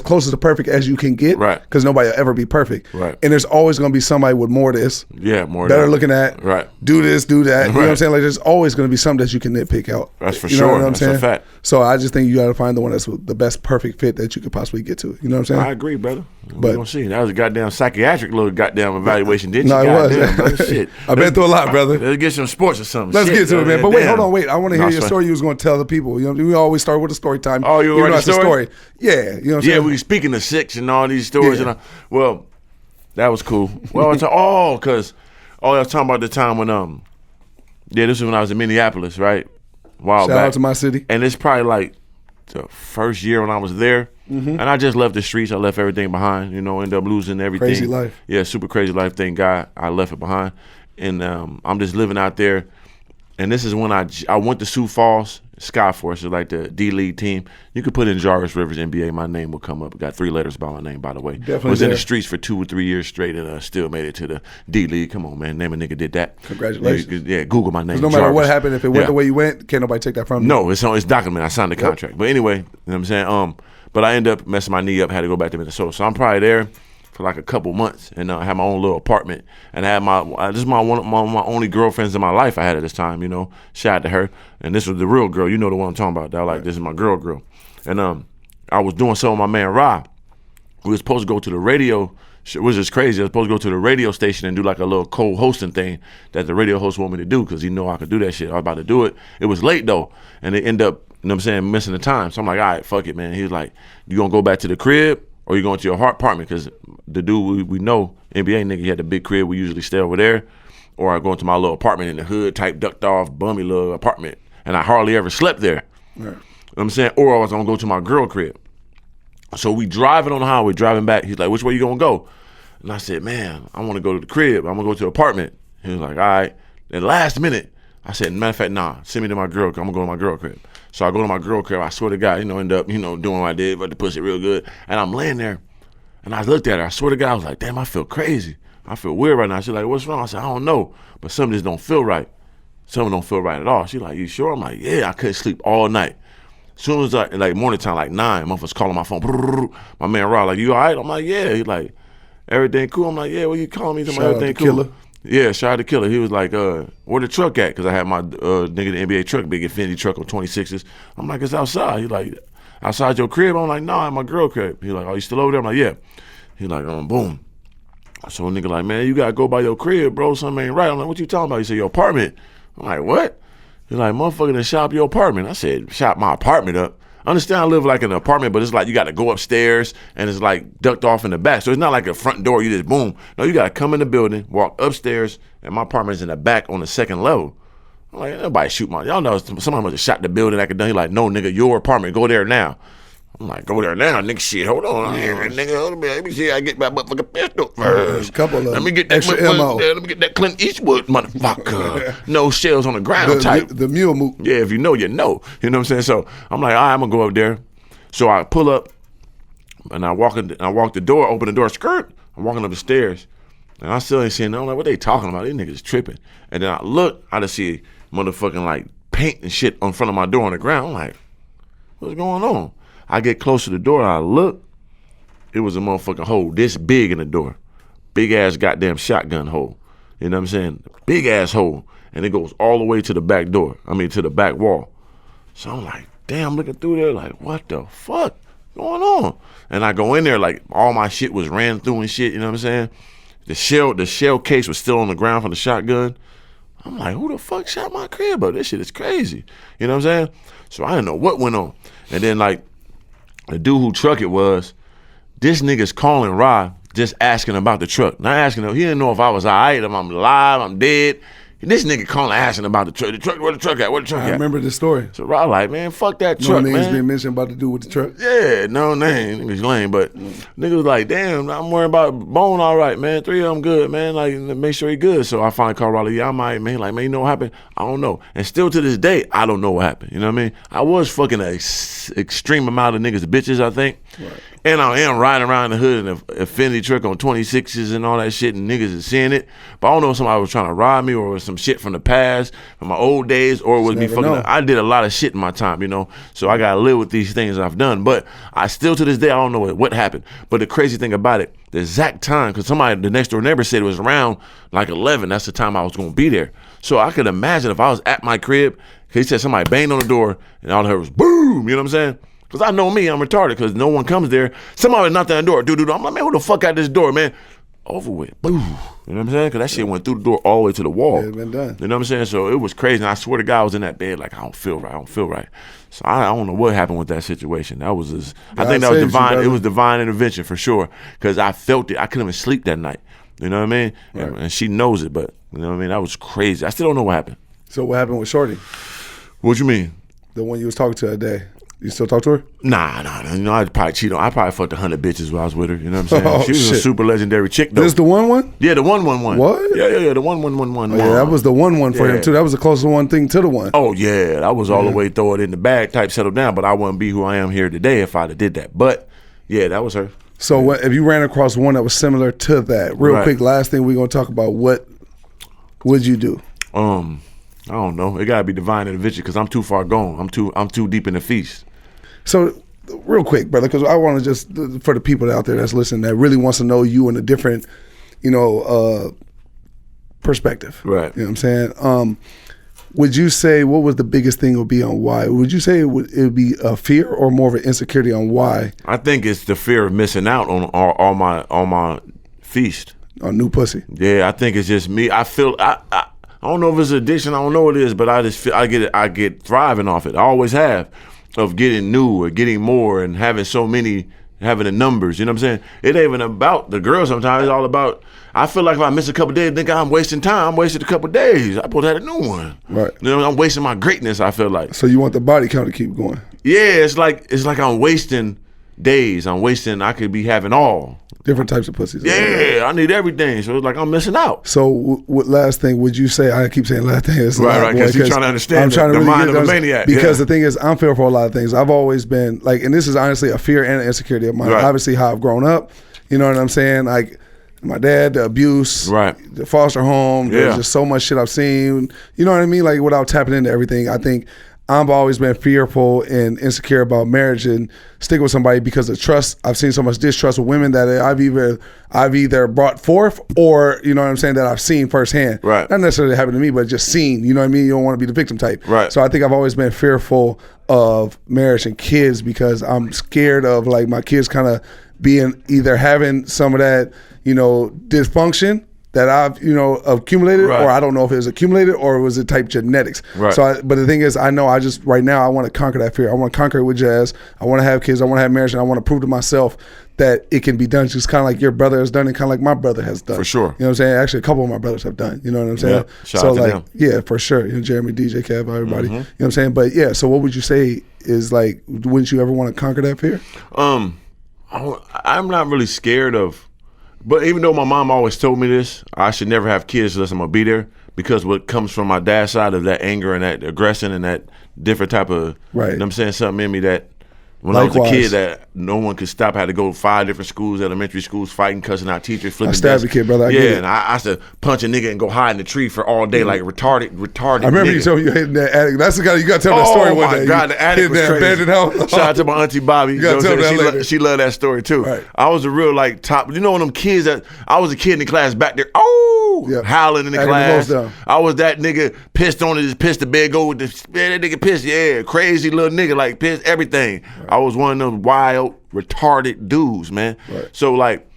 close to perfect as you can get. Right. Because nobody will ever be perfect. Right. And there's always going to be somebody with more of this. Yeah, more better looking at. Right. Do this, do that. You know Right. what I'm saying? Like there's always going to be something that you can nitpick out. That's for you sure. Know what I'm That's saying? a fact. So I just think you got to find the one that's the best perfect fit that you could possibly get to. You know what I'm saying? I agree, brother. We're going to see. That was a goddamn psychiatric little goddamn evaluation, didn't you? No, it was. Brother. Shit. I've been through a lot, brother. Let's get some sports or something. Let's get to it, man. But wait, hold on, wait. I want to hear your sorry. story you was going to tell the people. You know, we always start with a story time. Oh, you already story? Yeah. You know what I'm saying? Yeah, we speaking of sex and all these stories. Yeah. And well, that was cool. Well, I was talking about the time when, this was when I was in Minneapolis, right? Shout out to my city. And it's probably like the first year when I was there. Mm-hmm. And I just left the streets. I left everything behind, ended up losing everything. Crazy life. Yeah, super crazy life. Thank God I left it behind. And I'm just living out there. And this is when I went to Sioux Falls, Skyforce, like the D-League team. You could put in Jarvis Rivers NBA, my name will come up. It got 3 letters by my name, by the way. Definitely was in there. the streets for 2 or 3 years straight and still made it to the D-League. Come on, man. Name a nigga did that. Congratulations. Yeah, Google my name. No matter Jarvis. what happened, if it went the way you went, can't nobody take that from you. No, it's documented. I signed the contract. But anyway, you know what I'm saying? But I ended up messing my knee up, had to go back to Minnesota. So I'm probably there for like a couple months, and I had my own little apartment, and I had this is one of my only girlfriends in my life I had at this time. Shout out to her, and this was the real girl. You know the one I'm talking about. That this is my girl, and I was doing something with my man Rob. We was supposed to go to the radio, which is crazy. I was supposed to go to the radio station and do like a little co-hosting thing that the radio host wanted me to do because he knew I could do that shit. I was about to do it. It was late though, and it ended up, you know what I'm saying, missing the time. So I'm like, all right, fuck it, man. He was like, you gonna go back to the crib? Or you going to your apartment? Because the dude we know, NBA nigga, he had the big crib. We usually stay over there. Or I go into my little apartment in the hood, type ducked off, bummy little apartment. And I hardly ever slept there. Right. You know what I'm saying? Or I was going to go to my girl crib. So we driving on the highway, driving back. He's like, which way you going to go? And I said, man, I want to go to the crib. I'm going to go to the apartment. He was like, all right. Then last minute, I said, matter of fact, nah, send me to my girl. I'm going to go to my girl crib. So I go to my girl crib. I swear to God, end up, doing what I did, but the pussy real good. And I'm laying there, and I looked at her. I swear to God, I was like, damn, I feel crazy. I feel weird right now. She's like, what's wrong? I said, I don't know, but something just don't feel right. Something don't feel right at all. She's like, you sure? I'm like, yeah, I couldn't sleep all night. As soon as like morning time, like 9, motherfuckers calling my phone. My man Rob, like, you all right? I'm like, yeah. He's like, everything cool? I'm like, yeah, what you calling me? Shout out everything to cool? Killer. Yeah, shout out to Killer. He was like, where the truck at? Because I had my nigga the NBA truck, big Infinity truck on 26s. I'm like, it's outside. He's like, outside your crib? I'm like, no, at my girl crib. He's like, oh, you still over there? I'm like, yeah. He's like, boom. So a nigga like, man, you got to go by your crib, bro. Something ain't right. I'm like, what you talking about? He said, your apartment. I'm like, what? He's like, motherfucker, then shop your apartment. I said, shop my apartment up. I understand I live like in an apartment, but it's like you got to go upstairs and it's like ducked off in the back. So it's not like a front door, you just boom. No, you got to come in the building, walk upstairs, and my apartment's in the back on the 2nd level. I'm like, nobody shoot my, y'all know somebody must have shot the building that could done. He like, no, nigga, your apartment, go there now. I'm like, go there now, nigga. Shit, hold on, nigga. Hold on, let me see. I get my motherfucking pistol first. A couple of let me get that extra ammo. Let me get that Clint Eastwood motherfucker. No shells on the ground type. The mule Mook. Yeah, if you know, you know. You know what I'm saying? So I'm like, all right, I'm gonna go up there. So I pull up, and I walk the door, open the door, skirt. I'm walking up the stairs, and I still ain't seeing. I'm like, what they talking about? These niggas tripping. And then I look, I just see motherfucking like paint and shit in front of my door on the ground. I'm like, what's going on? I get close to the door, and I look. It was a motherfucking hole this big in the door. Big ass goddamn shotgun hole. You know what I'm saying? Big ass hole. And it goes all the way to the back door. I mean, to the back wall. So I'm like, damn, looking through there like, what the fuck going on? And I go in there like all my shit was ran through and shit, you know what I'm saying? The shell case was still on the ground from the shotgun. I'm like, who the fuck shot my crib up? This shit is crazy. You know what I'm saying? So I didn't know what went on. And then like the dude who truck it was, this nigga's calling Rod just asking about the truck. Not asking him, he didn't know if I was all right, if I'm alive, I'm dead. This nigga calling asking about the truck. The truck, where the truck at? Where the truck at? I remember the story. So Rod like, man, fuck that No truck, names man. being mentioned about the dude with the truck. Yeah, no name. Niggas lame, but nigga was like, damn, I'm worried about Bone all right, man. 3 of them good, man. Like, make sure he good. So I finally called Raleigh, yeah, I'm all right, man. He like, man, you know what happened? I don't know. And still to this day, I don't know what happened. You know what I mean? I was fucking an extreme amount of niggas bitches, I think. Right. And I am riding around the hood in an Infinity truck on 26s and all that shit, and niggas is seeing it. But I don't know if somebody was trying to rob me or it was some shit from the past, from my old days, or it was me fucking. I did a lot of shit in my time, you know, so I got to live with these things I've done. But I still, to this day, I don't know what happened. But the crazy thing about it, the exact time, because somebody, the next door neighbor said it was around like 11. That's the time I was going to be there. So I could imagine if I was at my crib, he said somebody banged on the door, and all I heard was boom, you know what I'm saying? Because I know me, I'm retarded because no one comes there. Somebody knocked on the door. Dude, I'm like, man, who the fuck got this door, man? Over with. Boom. You know what I'm saying? Because that shit went through the door all the way to the wall. Yeah, it been done. You know what I'm saying? So it was crazy. And I swear to God, I was in that bed like, I don't feel right. So I don't know what happened with that situation. That was just, I think that was divine. It was divine intervention for sure. Because I felt it. I couldn't even sleep that night. You know what I mean? Right. And she knows it, but you know what I mean? That was crazy. I still don't know what happened. So what happened with Shorty? What you mean? The one you was talking to that day. You still talk to her? Nah. You know, I'd probably cheat on. I probably fucked 100 bitches while I was with her. You know what I'm saying? Oh, she was a super legendary chick, though. This the one? Yeah, the 111. What? Yeah, the 1111. Oh, yeah, that was the one for him too. That was the closest one thing to the one. Oh yeah, that was all the way throw it in the bag type, settle down. But I wouldn't be who I am here today if I'd have did that. But yeah, that was her. So if you ran across one that was similar to that, real quick, last thing we're gonna talk about, what would you do? I don't know. It gotta be divine intervention because I'm too far gone. I'm too deep in the feast. So, real quick, brother, because I want to just, for the people out there that's listening that really wants to know you in a different, perspective. Right. You know what I'm saying? Would you say, what was the biggest thing would be on why? Would you say it would be a fear or more of an insecurity on why? I think it's the fear of missing out on all my feast. On new pussy. Yeah, I think it's just me. I feel, I don't know if it's addiction. I don't know what it is, but I just feel I get thriving off it. I always have. Of getting new or getting more and having the numbers, you know what I'm saying? It ain't even about the girl sometimes, it's all about, I feel like if I miss a couple days, I think I'm wasting time, I'm wasting a couple days. I supposed to have a new one. Right. You know, I'm wasting my greatness, I feel like. So you want the body count to keep going? Yeah, it's like I'm wasting days. I could be having all. Different types of pussies. Yeah, I need everything. So it's like I'm missing out. So what last thing would you say? I keep saying last thing. Right, because you're trying to understand I'm trying to the really mind of a maniac. Because the thing is, I'm fearful for a lot of things. I've always been like, and this is honestly a fear and an insecurity of mine. Right. Obviously, how I've grown up. You know what I'm saying? Like my dad, the abuse, right, the foster home. There's just so much shit I've seen. You know what I mean? Like without tapping into everything, I think I've always been fearful and insecure about marriage and sticking with somebody because of trust. I've seen so much distrust with women that I've either brought forth or, you know what I'm saying, that I've seen firsthand. Right. Not necessarily happened to me, but just seen, you know what I mean? You don't want to be the victim type. Right. So I think I've always been fearful of marriage and kids because I'm scared of like my kids kind of being either having some of that, dysfunction that I've accumulated, Right. or I don't know if it was accumulated or was it type genetics. Right. So, but the thing is, I know right now I want to conquer that fear. I want to conquer it with Jazz. I want to have kids. I want to have marriage, and I want to prove to myself that it can be done. Just kind of like your brother has done, and kind of like my brother has done. For sure. You know what I'm saying? Actually, a couple of my brothers have done. You know what I'm saying? Yeah. Shout out to them. Yeah, for sure. Jeremy, DJ, Kev, everybody. Mm-hmm. You know what I'm saying? But yeah, so what would you say is like? Wouldn't you ever want to conquer that fear? I'm not really scared of, but even though my mom always told me this, I should never have kids unless I'm gonna be there, because what comes from my dad's side of that anger and that aggression and that different type of, Right. you know what I'm saying, something in me that when I was a Likewise. kid that no one could stop. I had to go to 5 different schools, elementary schools, fighting, cussing out teachers, flipping stabbed desks. a kid, brother. I yeah, get it. and I used to punch a nigga and go hide in the tree for all day, like retarded I remember nigga. you told me you hitting that attic. That's the guy you got to tell that story Oh one my day. God, You the attic hit was that crazy. abandoned house. Shout out to my auntie Bobby. You gotta know tell what I'm saying? that later. She loved that story too. Right. I was a real like top. You know, one of them kids that I was a kid in the class back there. Oh, Yep. howling in the Acting the class. most dumb. I was that nigga pissed on it. Just pissed the bed. Go with the man, that nigga pissed. Yeah, crazy little nigga like pissed everything. I was one of them wild, retarded dudes, man. Right. So like.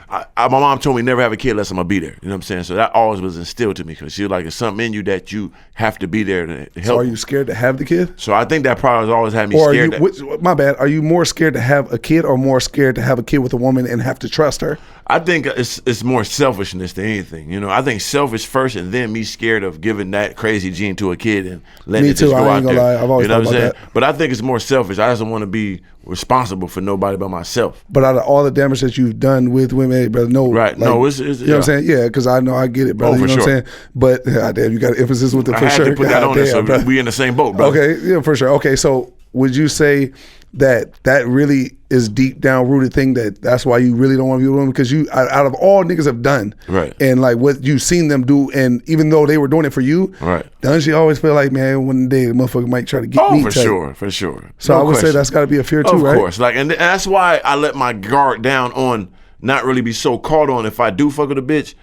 My mom told me never have a kid unless I'm gonna be there. You know what I'm saying? So that always was instilled to me, because she was like, it's something in you that you have to be there to help. So are you scared to have the kid? So I think that probably has always had me Or are scared. you, my bad, are you more scared to have a kid or more scared to have a kid with a woman and have to trust her? I think it's more selfishness than anything. You know, I think selfish first, and then me scared of giving that crazy gene to a kid and letting Me it just too, go I out ain't gonna there. lie. I've always you know thought what I'm about saying? that. But I think it's more selfish. I just don't want to be responsible for nobody but myself. But out of all the damage that you've done with women, hey, brother, no. Right. No, it's you know what I'm saying? Yeah, because I know I get it, brother. Oh, you for know what sure. I'm saying? But, damn, you got emphasis with it I for had sure. to put that God on there, so brother. we in the same boat, bro. Okay, yeah, for sure. Okay, so would you say that really is deep down rooted thing that's why you really don't want to be with women? Because you, out of all niggas have done, Right. and like what you've seen them do, and even though they were doing it for you, Right. doesn't she always feel like, man, one day the motherfucker might try to get me? For type? sure, for sure. So No I would say question. that's got to be a fear too, Of right? course. Like, and that's why I let my guard down on not really be so caught on if I do fuck with a bitch.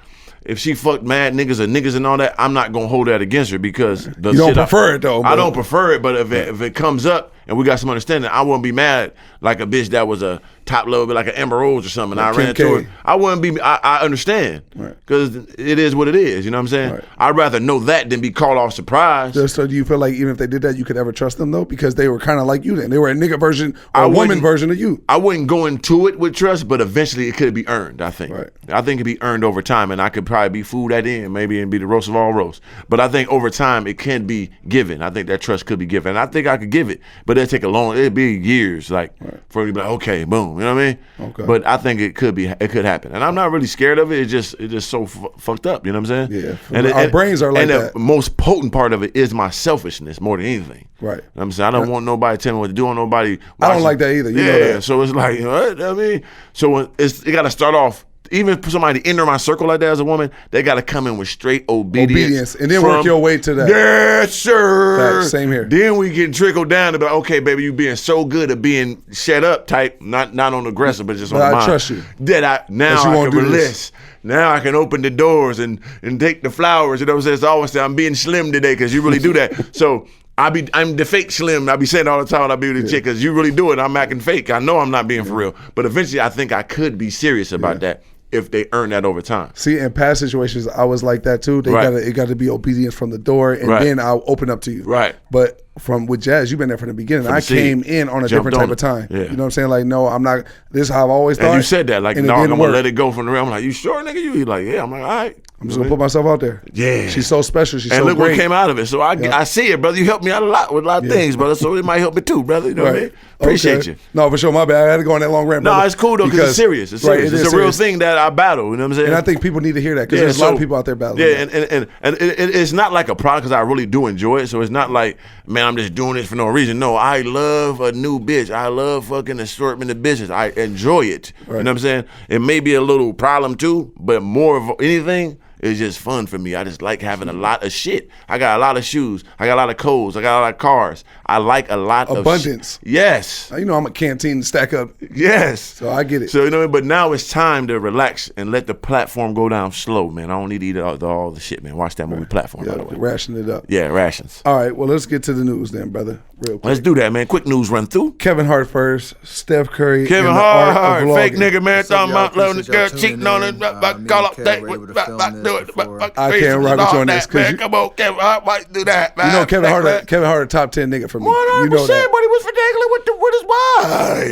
If she fucked mad niggas or niggas and all that, I'm not gonna hold that against her, because the You don't shit prefer it, though, I but- don't prefer it, but if it comes up and we got some understanding, I wouldn't be mad like a bitch that was a top level, like an Amber Rose or something. Like I ran Kim into K. her. I wouldn't be. I understand, Right. because it is what it is. You know what I'm saying? Right. I'd rather know that than be caught off surprise. So do you feel like even if they did that, you could ever trust them though? Because they were kind of like you then. They were a nigga version or I a woman wouldn't- version of you. I wouldn't go into it with trust, but eventually it could be earned, I think. Right. I think it could be earned over time, and I could probably be fooled at the end, maybe, and be the roast of all roasts. But I think over time it can be given. I think that trust could be given. And I think I could give it, but it'd take it'd be years, like, for me to be like, okay, boom, you know what I mean? Okay. But I think it could happen. And I'm not really scared of it. It's just so fucked up, you know what I'm saying? Yeah. And Our brains are like and that. the most potent part of it is my selfishness more than anything. Right. You know what I'm saying? I don't want nobody telling me what to do on nobody. I don't watching- like that either. You yeah, know that. so it's like, what? I mean, so when it got to start off. Even for somebody to enter my circle like that as a woman, they got to come in with straight obedience. And then work your way to that. Yes, sir. Facts, same here. Then we can trickle down to be like, okay, baby, you being so good at being shut up type, not on aggressive, but just But on the I mind. trust you. That now That you I won't can do this. release. Now I can open the doors and take the flowers. You know what I'm saying? So I always say I'm being slim today because you really do that. So I'm the fake slim. I be saying all the time when I be with a chick, because you really do it. I'm acting fake. I know I'm not being for real. But eventually I think I could be serious about that if they earn that over time. See, in past situations, I was like that too. Right. It got to be obedience from the door, and Right. then I'll open up to you. Right. But with Jazz, you've been there from the beginning. From the I seed. came in on a Jumped different type on of time. it. Yeah. You know what I'm saying? Like, no, I'm not. This is how I've always thought. And you said that, like, and it no, I'm didn't gonna work. let it go from the realm. I'm like, you sure, nigga? You like, yeah. I'm like, all right. I'm just gonna put myself out there. Yeah. She's so special. She's And so look great. what came out of it. So I see it, brother. You helped me out a lot with a lot of things, brother. So it might help me too, brother. You know what I mean? Appreciate Okay. you. No, for sure. My bad. I had to go on that long rant. No, brother, it's cool though, because it's serious. It's serious. Right, it It's is a real serious. thing that I battle. You know what I'm saying? And I think people need to hear that because there's a lot of people out there battling. Yeah, that. and it's not like a product, because I really do enjoy it. So it's not like, man, I'm just doing this for no reason. No, I love a new bitch. I love fucking assortment of bitches. I enjoy it. You know what I'm saying? It may be a little problem too, but more of anything, is just fun for me. I just like having a lot of shit. I got a lot of shoes. I got a lot of clothes. I got a lot of cars. I like a lot of abundance. Yes. You know, I'm a canteen to stack up. Yes. So I get it. So, you know, but now it's time to relax and let the platform go down slow, man. I don't need to eat all the shit, man. Watch that movie Platform, by the way. Ration it up. Yeah, rations. All right, well, let's get to the news then, brother. Real quick. Let's do that, man. Quick news run through. Kevin Hart first. Steph Curry. Kevin and the art Hart, of fake vlogging. nigga, man. Talking about loving the girl, Appreciate y'all cheating on tuning it. in. Call Me up and that. Kev were able to film Do this it. before. I can't rock with you on this, 'cause man. you- Come on, Kevin Hart might do that, man. You know, Kevin Hart, Man. Kevin Hart, a top 10 nigga for me. 100%, You know that. but he was finagling with his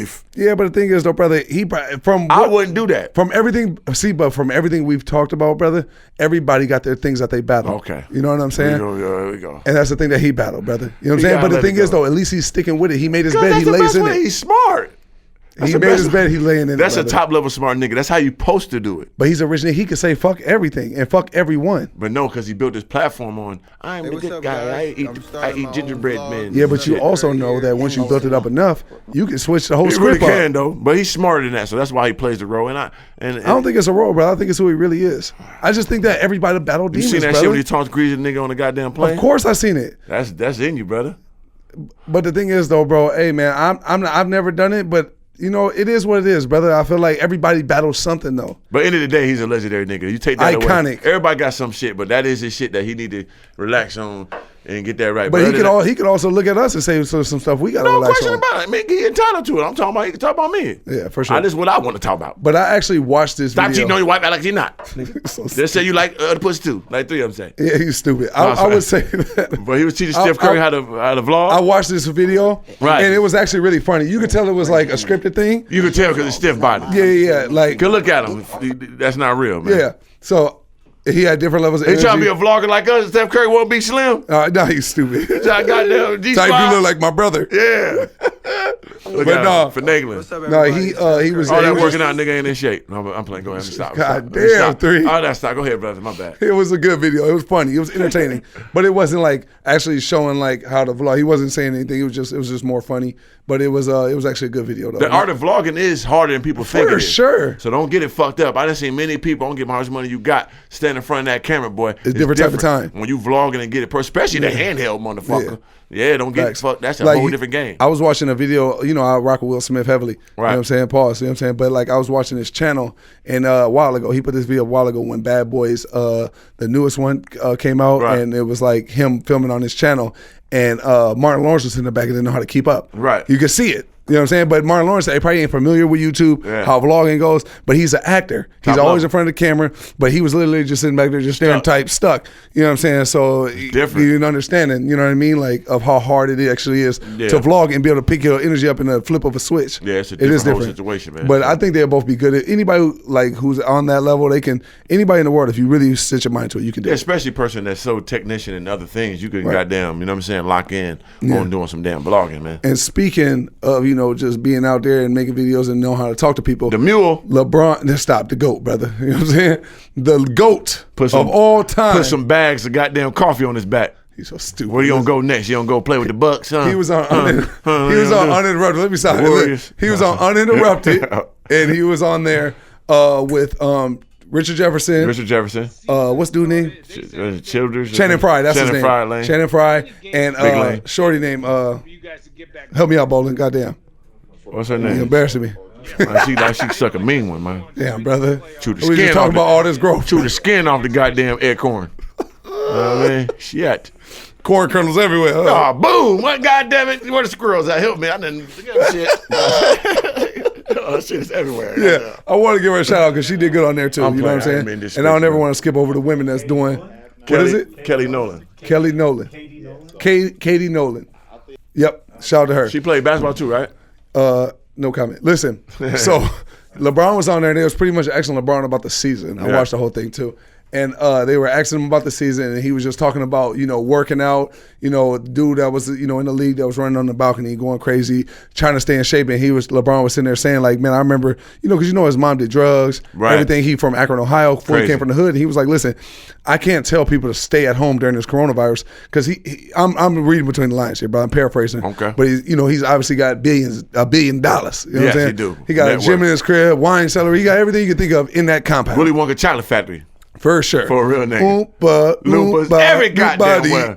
wife. Yeah, but the thing is, though, brother, I wouldn't do that. From everything, but from everything we've talked about, brother, everybody got their things that they battle. Okay. You know what I'm saying? Here we go. And that's the thing that he battled, brother. You know what I'm He saying? gotta But the let thing it is, go. though, at least he's sticking with it. He made his Because bed, he that's the lays best in way. it. He's smart. He made his bed, he laying in it. That's a brother. top level smart nigga. That's how you supposed to do it. But he's originally, he could say fuck everything and fuck everyone. But no, because he built his platform on, I'm the what's good up, guy. guys? I I'm eat starting my gingerbread own men. vlog. Yeah, but you Shit. also know that once you built it up enough, you can switch the whole He really script up. can though, but he's smarter than that, so that's why he plays the role. And I don't think it's a role, bro. I think it's who he really is. I just think that everybody battle you demons, seen that brother. shit when he taunts Greasy nigga on the goddamn plane. Of course I seen it. That's in you, brother. But the thing is, though, bro, hey, man, I've never done it, but, you know, it is what it is, brother. I feel like everybody battles something, though. But end of the day, he's a legendary nigga. You take that away. Iconic. Everybody got some shit, but that is his shit that he need to relax on and get that right. But other he could also look at us and say some stuff we got to no relax question on. about it. Man, he entitled to it. I'm talking about he can talk about me. Yeah, for sure. This is what I want to talk about. But I actually watched this Stop video. cheating on your wife, act like you're not. So Just say you like other pussy too, like three of them say. Yeah, he's stupid. I would say that. But he was teaching Steph Curry how to vlog. I watched this video, Right. and it was actually really funny. You could tell it was like a scripted thing. You can tell because it's stiff body. Yeah. Like, Good look at him. That's not real, man. yeah. So he had different levels of He energy. trying to be a vlogger like us. Steph Curry won't be slim. No, he's stupid. I goddamn G Type, you spot. look like my brother. Yeah. Look But at no. him, finagling. What's up, No, everybody? he was. All he that was- working out, nigga ain't in shape. No, I'm playing. Go ahead. Stop. God Stop. damn, Stop. three. All that stop. Go ahead, brother. My bad. It was a good video. It was funny. It was entertaining, but it wasn't like actually showing like how to vlog. He wasn't saying anything. It was just more funny. But it was actually a good video though. The art of vlogging is harder than people think it is. sure. So don't get it fucked up. I done seen many people, I don't get how much money you got, stand in front of that camera, boy. It's different type of time. When you vlogging and get it, especially the handheld motherfucker. Yeah, don't get it Facts. fucked. That's a Like, whole different game. I was watching a video, you know, I rock with Will Smith heavily. You know Right. what I'm saying? Pause. You know what I'm saying? But like I was watching his channel and a while ago, he put this video a while ago when Bad Boys, the newest one came out, Right. and it was like him filming on his channel, and Martin Lawrence was in the back and didn't know how to keep up. Right. You could see it. You know what I'm saying? But Martin Lawrence, he probably ain't familiar with YouTube, Yeah. how vlogging goes, but he's an actor. He's Top always level. in front of the camera, but he was literally just sitting back there just staring Stuck. type stuck. You know what I'm saying? So Different. you didn't understand it, you know what I mean? Like of how hard it actually is Yeah. to vlog and be able to pick your energy up in a flip of a switch. Yeah, it's a It is different whole situation, man. But I think they'll both be good. Anybody who's on that level, anybody in the world, if you really set your mind to it, you can do Yeah, it. especially a person that's so technician and other things, you can goddamn, you know what I'm saying, lock in on doing some damn blogging, man. And speaking of, you know, just being out there and making videos and know how to talk to people. The mule. LeBron, just stop the GOAT, brother. You know what I'm saying? The GOAT of all time. Put some bags of goddamn coffee on his back. He's so stupid. Where you gonna go next? You gonna go play with the Bucks, huh? He was on Huh? he was on Uninterrupted. Let me stop. The Warriors. He was on Uninterrupted, and he was on there with Richard Jefferson. Richard Jefferson. What's dude name? Childers. Shannon Fry. That's his Shannon name. Fry Lane. Shannon Fry and Big Lane. shorty name. Help me out, Bowling. Goddamn, What's her you name? embarrassing me. She suck a mean one, man. Damn, brother. Chew the We skin just off talking about all this growth. Chew the skin off the goddamn acorn. You know what I mean? Shit. Corn kernels everywhere. Oh, boom! What goddamn it? Where the squirrels at? Help me! I didn't shit. Oh, shit is everywhere. Yeah, I want to give her a shout out because she did good on there too. I'm You know what playing. I I'm didn't mean saying? And I don't ever disrespect, want to skip over the women that's doing. What Kelly, is it? Kelly Nolan. Kelly Nolan. Katie Nolan. Yep. Shout out to her. She played basketball too, right? No comment. Listen, so LeBron was on there and they was pretty much asking LeBron about the season. I Yeah. watched the whole thing too. And they were asking him about the season, and he was just talking about, you know, working out, you know, dude that was, you know, in the league that was running on the balcony, going crazy, trying to stay in shape. And LeBron was sitting there saying, like, man, I remember, you know, because you know his mom did drugs, Right. everything. He from Akron, Ohio, before he Crazy. came from the hood. And he was like, listen, I can't tell people to stay at home during this coronavirus because I'm reading between the lines here, but I'm paraphrasing. Okay. But he's obviously got $1 billion. You know Yes, what I'm saying? he do. He got Net a gym worth. in his crib, wine cellar. He got everything you can think of in that compound. Willy Wonka Chocolate Factory. For sure. For a real nigga. Oompa, Loompas, oompa, every goddamn where.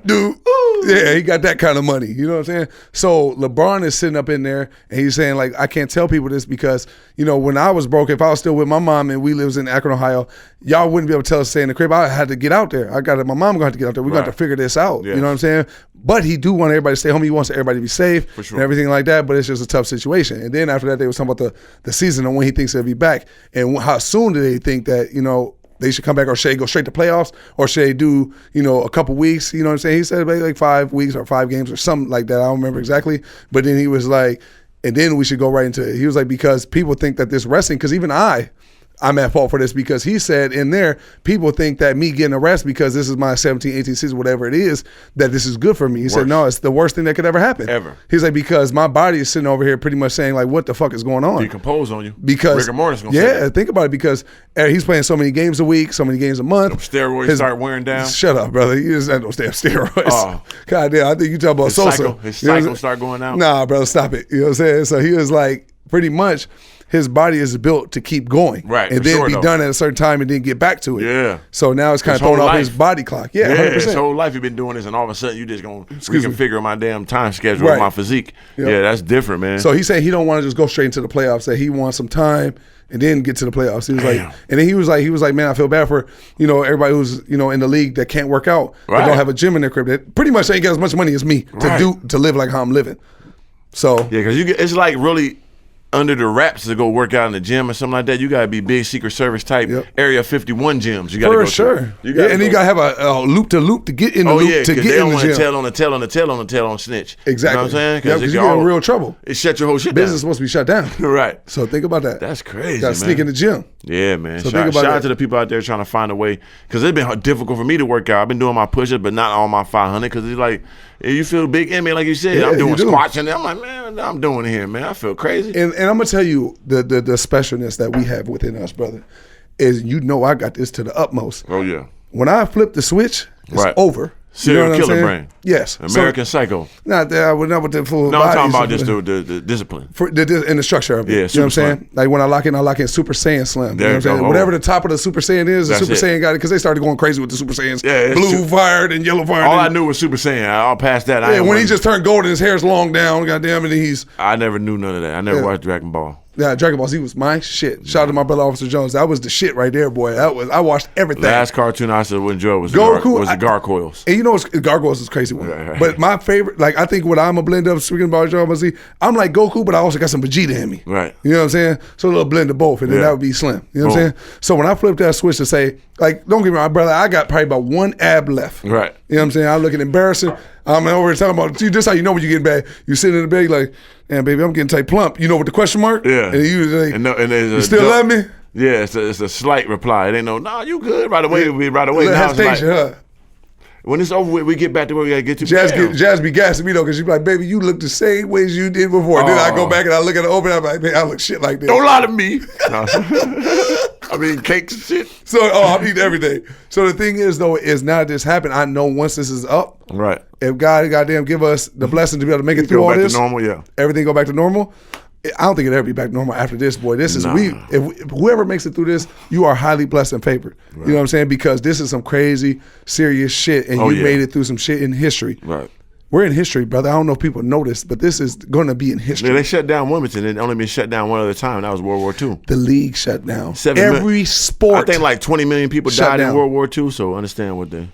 Yeah, he got that kind of money. You know what I'm saying? So LeBron is sitting up in there and he's saying, like, I can't tell people this because, you know, when I was broke, if I was still with my mom and we lived in Akron, Ohio, y'all wouldn't be able to tell us to stay in the crib. I had to get out there. My mom going to get out there. We're going to have to figure this out. Yes. You know what I'm saying? But he do want everybody to stay home. He wants everybody to be safe and everything like that. But it's just a tough situation. And then after that, they was talking about the season and when he thinks he'll be back and how soon do they think that, you know, they should come back, or should they go straight to playoffs, or should they do, you know, a couple weeks? You know what I'm saying? He said maybe like 5 weeks or 5 games or something like that. I don't remember exactly. But then he was like, and then we should go right into it. He was like, because people think that this wrestling, because even I'm at fault for this, because he said in there, people think that me getting arrested because this is my 17, 18 season, whatever it is, that this is good for me. He said, no, it's the worst thing that could ever happen. Ever. He's like, because my body is sitting over here pretty much saying like, what the fuck is going on? Decompose on you. Because rigor mortis gonna say that. think about it, because he's playing so many games a week, so many games a month. Steroids start wearing down. Shut up, brother. You just had no damn steroids. Oh. God damn, I think you talking about Sosa. His cycle start going out. Nah, brother, stop it. You know what I'm saying? So he was like, pretty much, his body is built to keep going. Right. And then be done at a certain time and then get back to it. Yeah. So now it's kind of throwing off his body clock. Yeah, 100%. His whole life you've been doing this, and all of a sudden you just going to reconfigure my damn time schedule with my physique. Yep. Yeah, that's different, man. So he's saying he don't want to just go straight into the playoffs, that he wants some time and then get to the playoffs. He was like, and then he was like, man, I feel bad for, you know, everybody who's, you know, in the league that can't work out, that don't have a gym in their crib, that pretty much ain't got as much money as me to live like how I'm living. So yeah, because it's like really under the wraps to go work out in the gym or something like that. You got to be big Secret Service type Area 51 gyms. You got to go sure. And you got to have a loop to loop to get in the loop to get in the gym. They don't want to tell on snitch. Exactly. You know what I'm saying? Because you get in real trouble. It shut your whole shit Business is supposed to be shut down. Right. So think about that. That's crazy, got to sneak in the gym. Yeah, man. So shout out to the people out there trying to find a way, because it's been difficult for me to work out. I've been doing my push-ups, but not all my 500, because it's like, you feel big in me, like you said. I'm doing squats, and I'm like, man, I'm doing it here, man. I feel crazy. And I'm going to tell you, the specialness that we have within us, brother, is, you know, I got this to the utmost. Oh, yeah. When I flip the switch, it's over. Serial killer brain. Yes. American Psycho. Not with the full No, body. I'm talking about just the discipline. And the structure of it. Yeah, you know what I'm saying? Like when I lock in Super Saiyan Slim. You know what I'm saying? Whatever the top of the Super Saiyan is, the Super Saiyan got it, because they started going crazy with the Super Saiyans. Yeah, blue fired and yellow fired. All I knew was Super Saiyan. I'll pass that. Yeah, when he just turned gold and his hair's long down, goddamn it, I never knew none of that. I never watched Dragon Ball. Yeah, Dragon Ball Z was my shit. Shout out to my brother Officer Jones. That was the shit right there, boy. I watched everything. Last cartoon I said enjoy was the Gargoyles. And you know, Gargoyles is a crazy one. Right. But my favorite, like, I think what I'm a blend of, speaking about Dragon Ball Z, I'm like Goku, but I also got some Vegeta in me. Right. You know what I'm saying? So a little blend of both, and then that would be Slim. You know what I'm saying? So when I flip that switch to say, like, don't get me wrong, brother, I got probably about one ab left. Right. You know what I'm saying? I'm looking embarrassing. I'm over here talking about, see, this how you know when you're getting bad. You sitting in the bed like, man, baby, I'm getting tight plump. You know, with the question mark? Yeah. And you like, you still love me? Yeah, it's a slight reply. It ain't no, you good right away. It'll be right away. Now it's like, when it's over with, we get back to where we got to get to. Jazz be gassing me, though, because she be like, baby, you look the same way as you did before. Then I go back and I look at her open, I'm like, man, I look shit like this. Don't lie to me. I mean, cakes and shit. So, I'm eating everything. So the thing is, though, is now this happened, I know once this is up, right? If God goddamn give us the blessing to be able to make it through all this, go back to normal, everything go back to normal. I don't think it'll ever be back to normal after this, boy. This is if whoever makes it through this, you are highly blessed and favored. Right. You know what I'm saying? Because this is some crazy, serious shit, and you made it through some shit in history. Right. We're in history, brother. I don't know if people notice, but this is going to be in history. Yeah, they shut down Wilmington. It only been shut down one other time, and that was World War II. The league shut down. Every sport. I think like 20 million people died in World War II, so understand what that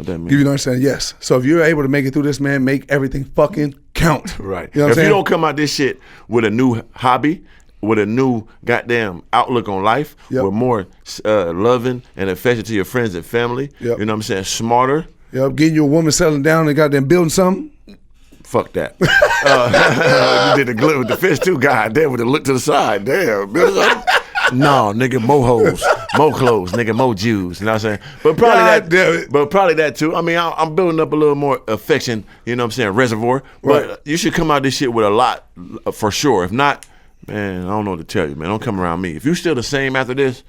means. You understand? Yes. So if you're able to make it through this, man, make everything fucking count. Right. You know if you don't come out this shit with a new hobby, with a new goddamn outlook on life, with more loving and affection to your friends and family, you know what I'm saying, smarter. Yep, getting your woman settling down and goddamn building something. Fuck that. You did the glue with the fist too, goddamn, with the look to the side. Damn, building something. No, nigga, more hoes, more clothes, nigga, more Jews. You know what I'm saying? But probably that too. I mean, I'm building up a little more affection, you know what I'm saying, reservoir. But you should come out this shit with a lot, for sure. If not, man, I don't know what to tell you, man. Don't come around me. If you still the same after this,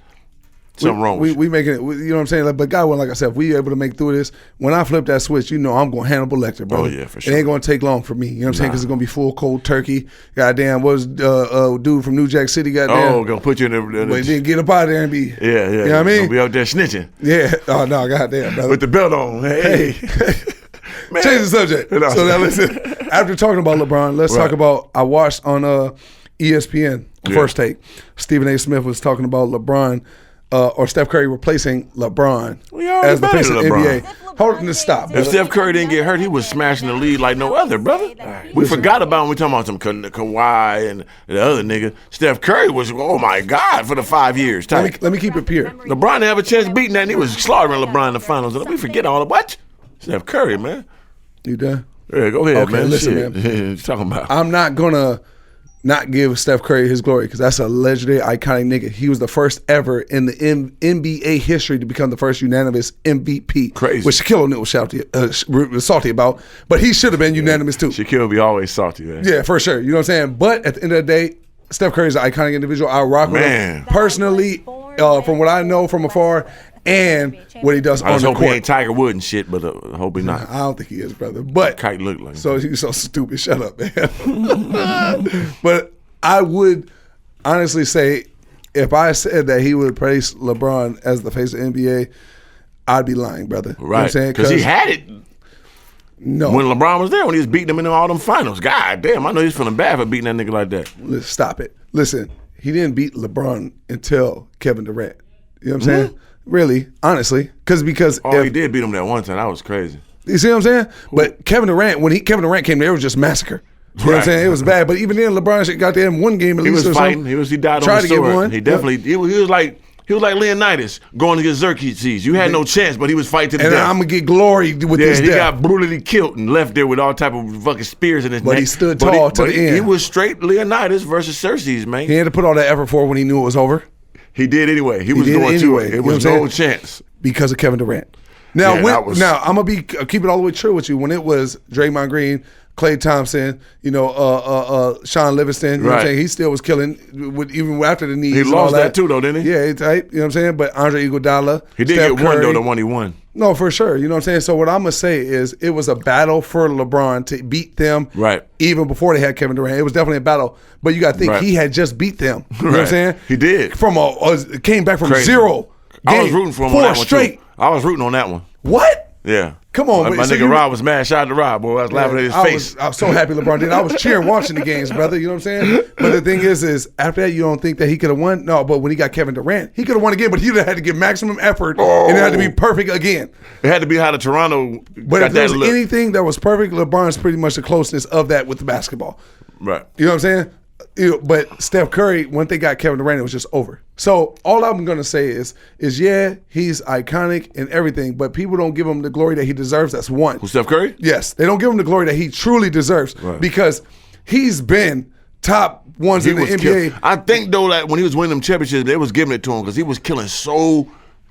something wrong with you. We making it, you know what I'm saying? Like, but God willing, like I said, if we able to make through this, when I flip that switch, you know I'm going Hannibal Lecter, bro. Oh, yeah, for sure. It ain't going to take long for me. You know what I'm saying? Because it's going to be full cold turkey. Goddamn, what was dude from New Jack City, goddamn. Oh, gonna put you in the But then get up out of there and be. Yeah. You know what I mean? Gonna be out there snitching. Yeah. Oh, no, goddamn, brother. With the belt on. Hey. Man. Change the subject. No. So now listen, after talking about LeBron, let's talk about, I watched on ESPN, First Take, Stephen A. Smith was talking about LeBron or Steph Curry replacing LeBron as the face of the NBA. Hold on, just stop. If Steph Curry didn't get hurt, he was smashing the lead like no other, brother. We forgot about him. We talking about some Kawhi and the other nigga. Steph Curry was, oh my God, for the 5 years. Let me keep it pure. LeBron didn't have a chance beating that, and he was slaughtering LeBron in the finals. And we forget all about what? Steph Curry, man. You done? Yeah, go ahead, Okay, man. listen, Shit. man. What you talking about? I'm not gonna not give Steph Curry his glory because that's a legendary, iconic nigga. He was the first ever in the NBA history to become the first unanimous MVP. Crazy. Which Shaquille O'Neal was salty about, but he should have been unanimous too. Shaquille be always salty, man. Yeah, for sure. You know what I'm saying? But at the end of the day, Steph Curry is an iconic individual. I rock with him personally, from what I know from afar, and what he does I on just the hope court. he ain't Tiger Wood and shit, but I hope he not. I don't think he is, brother. But Kite look like so he's so stupid. Shut up, man. But I would honestly say if I said that he would place LeBron as the face of the NBA, I'd be lying, brother. You know what I'm Right. saying? Because he had it no. when LeBron was there, when he was beating him in all them finals. God damn, I know he's feeling bad for beating that nigga like that. Stop it. Listen, he didn't beat LeBron until Kevin Durant. You know what I'm saying? Really, honestly, because Oh, he did beat him that one time. That was crazy. You see what I'm saying? But Kevin Durant, when Kevin Durant came there, it was just massacre. You know what I'm saying? It was bad. But even then, LeBron shit got there in one game at He least. was or fighting. something. He died on Tried the to get sword. one. He definitely. He was like Leonidas going against Xerxes. You had no chance, but he was fighting to the And death. I'm gonna get glory with this He death. got brutally killed and left there with all type of fucking spears in his neck. But he stood tall to the end. He was straight Leonidas versus Xerxes, man. He had to put all that effort for when he knew it was over He did anyway. He was did going anyway. to You it. know It was what I'm no saying? chance. because of Kevin Durant. Now, Yeah, now I'm gonna keep it all the way true with you. When it was Draymond Green, Klay Thompson, Sean Livingston, you know what I'm Right. saying? He still was killing even after the knees. He and all lost that too, though, didn't he? Yeah, he tight. You know what I'm saying? But Andre Iguodala, He did Steph get one, Curry, though, the one he won. No, for sure. You know what I'm saying? So what I'm going to say is it was a battle for LeBron to beat them Right. even before they had Kevin Durant. It was definitely a battle. But you got to think Right. he had just beat them. You know what I'm Right. saying? He did. Came back from Crazy. 0. I was rooting for him on four that one, straight. too. I was rooting on that one. What? Yeah. Come on, My so nigga you- Rob was mad. Shout out to Rob, boy. I was laughing at his face. I was so happy LeBron did. I was cheering watching the games, brother. You know what I'm saying? But the thing is after that, you don't think that he could have won? No, but when he got Kevin Durant, he could have won again, but he would have had to give maximum effort, and it had to be perfect again. It had to be how the Toronto But got if there that was look. anything that was perfect, LeBron's pretty much the closeness of that with the basketball. Right. You know what I'm saying? But Steph Curry, once they got Kevin Durant, it was just over. So all I'm gonna say is yeah, he's iconic and everything, but people don't give him the glory that he deserves. That's one. Who's Steph Curry? Yes, they don't give him the glory that he truly deserves because he's been top ones in the NBA. I think though that when he was winning them championships, they was giving it to him because he was killing so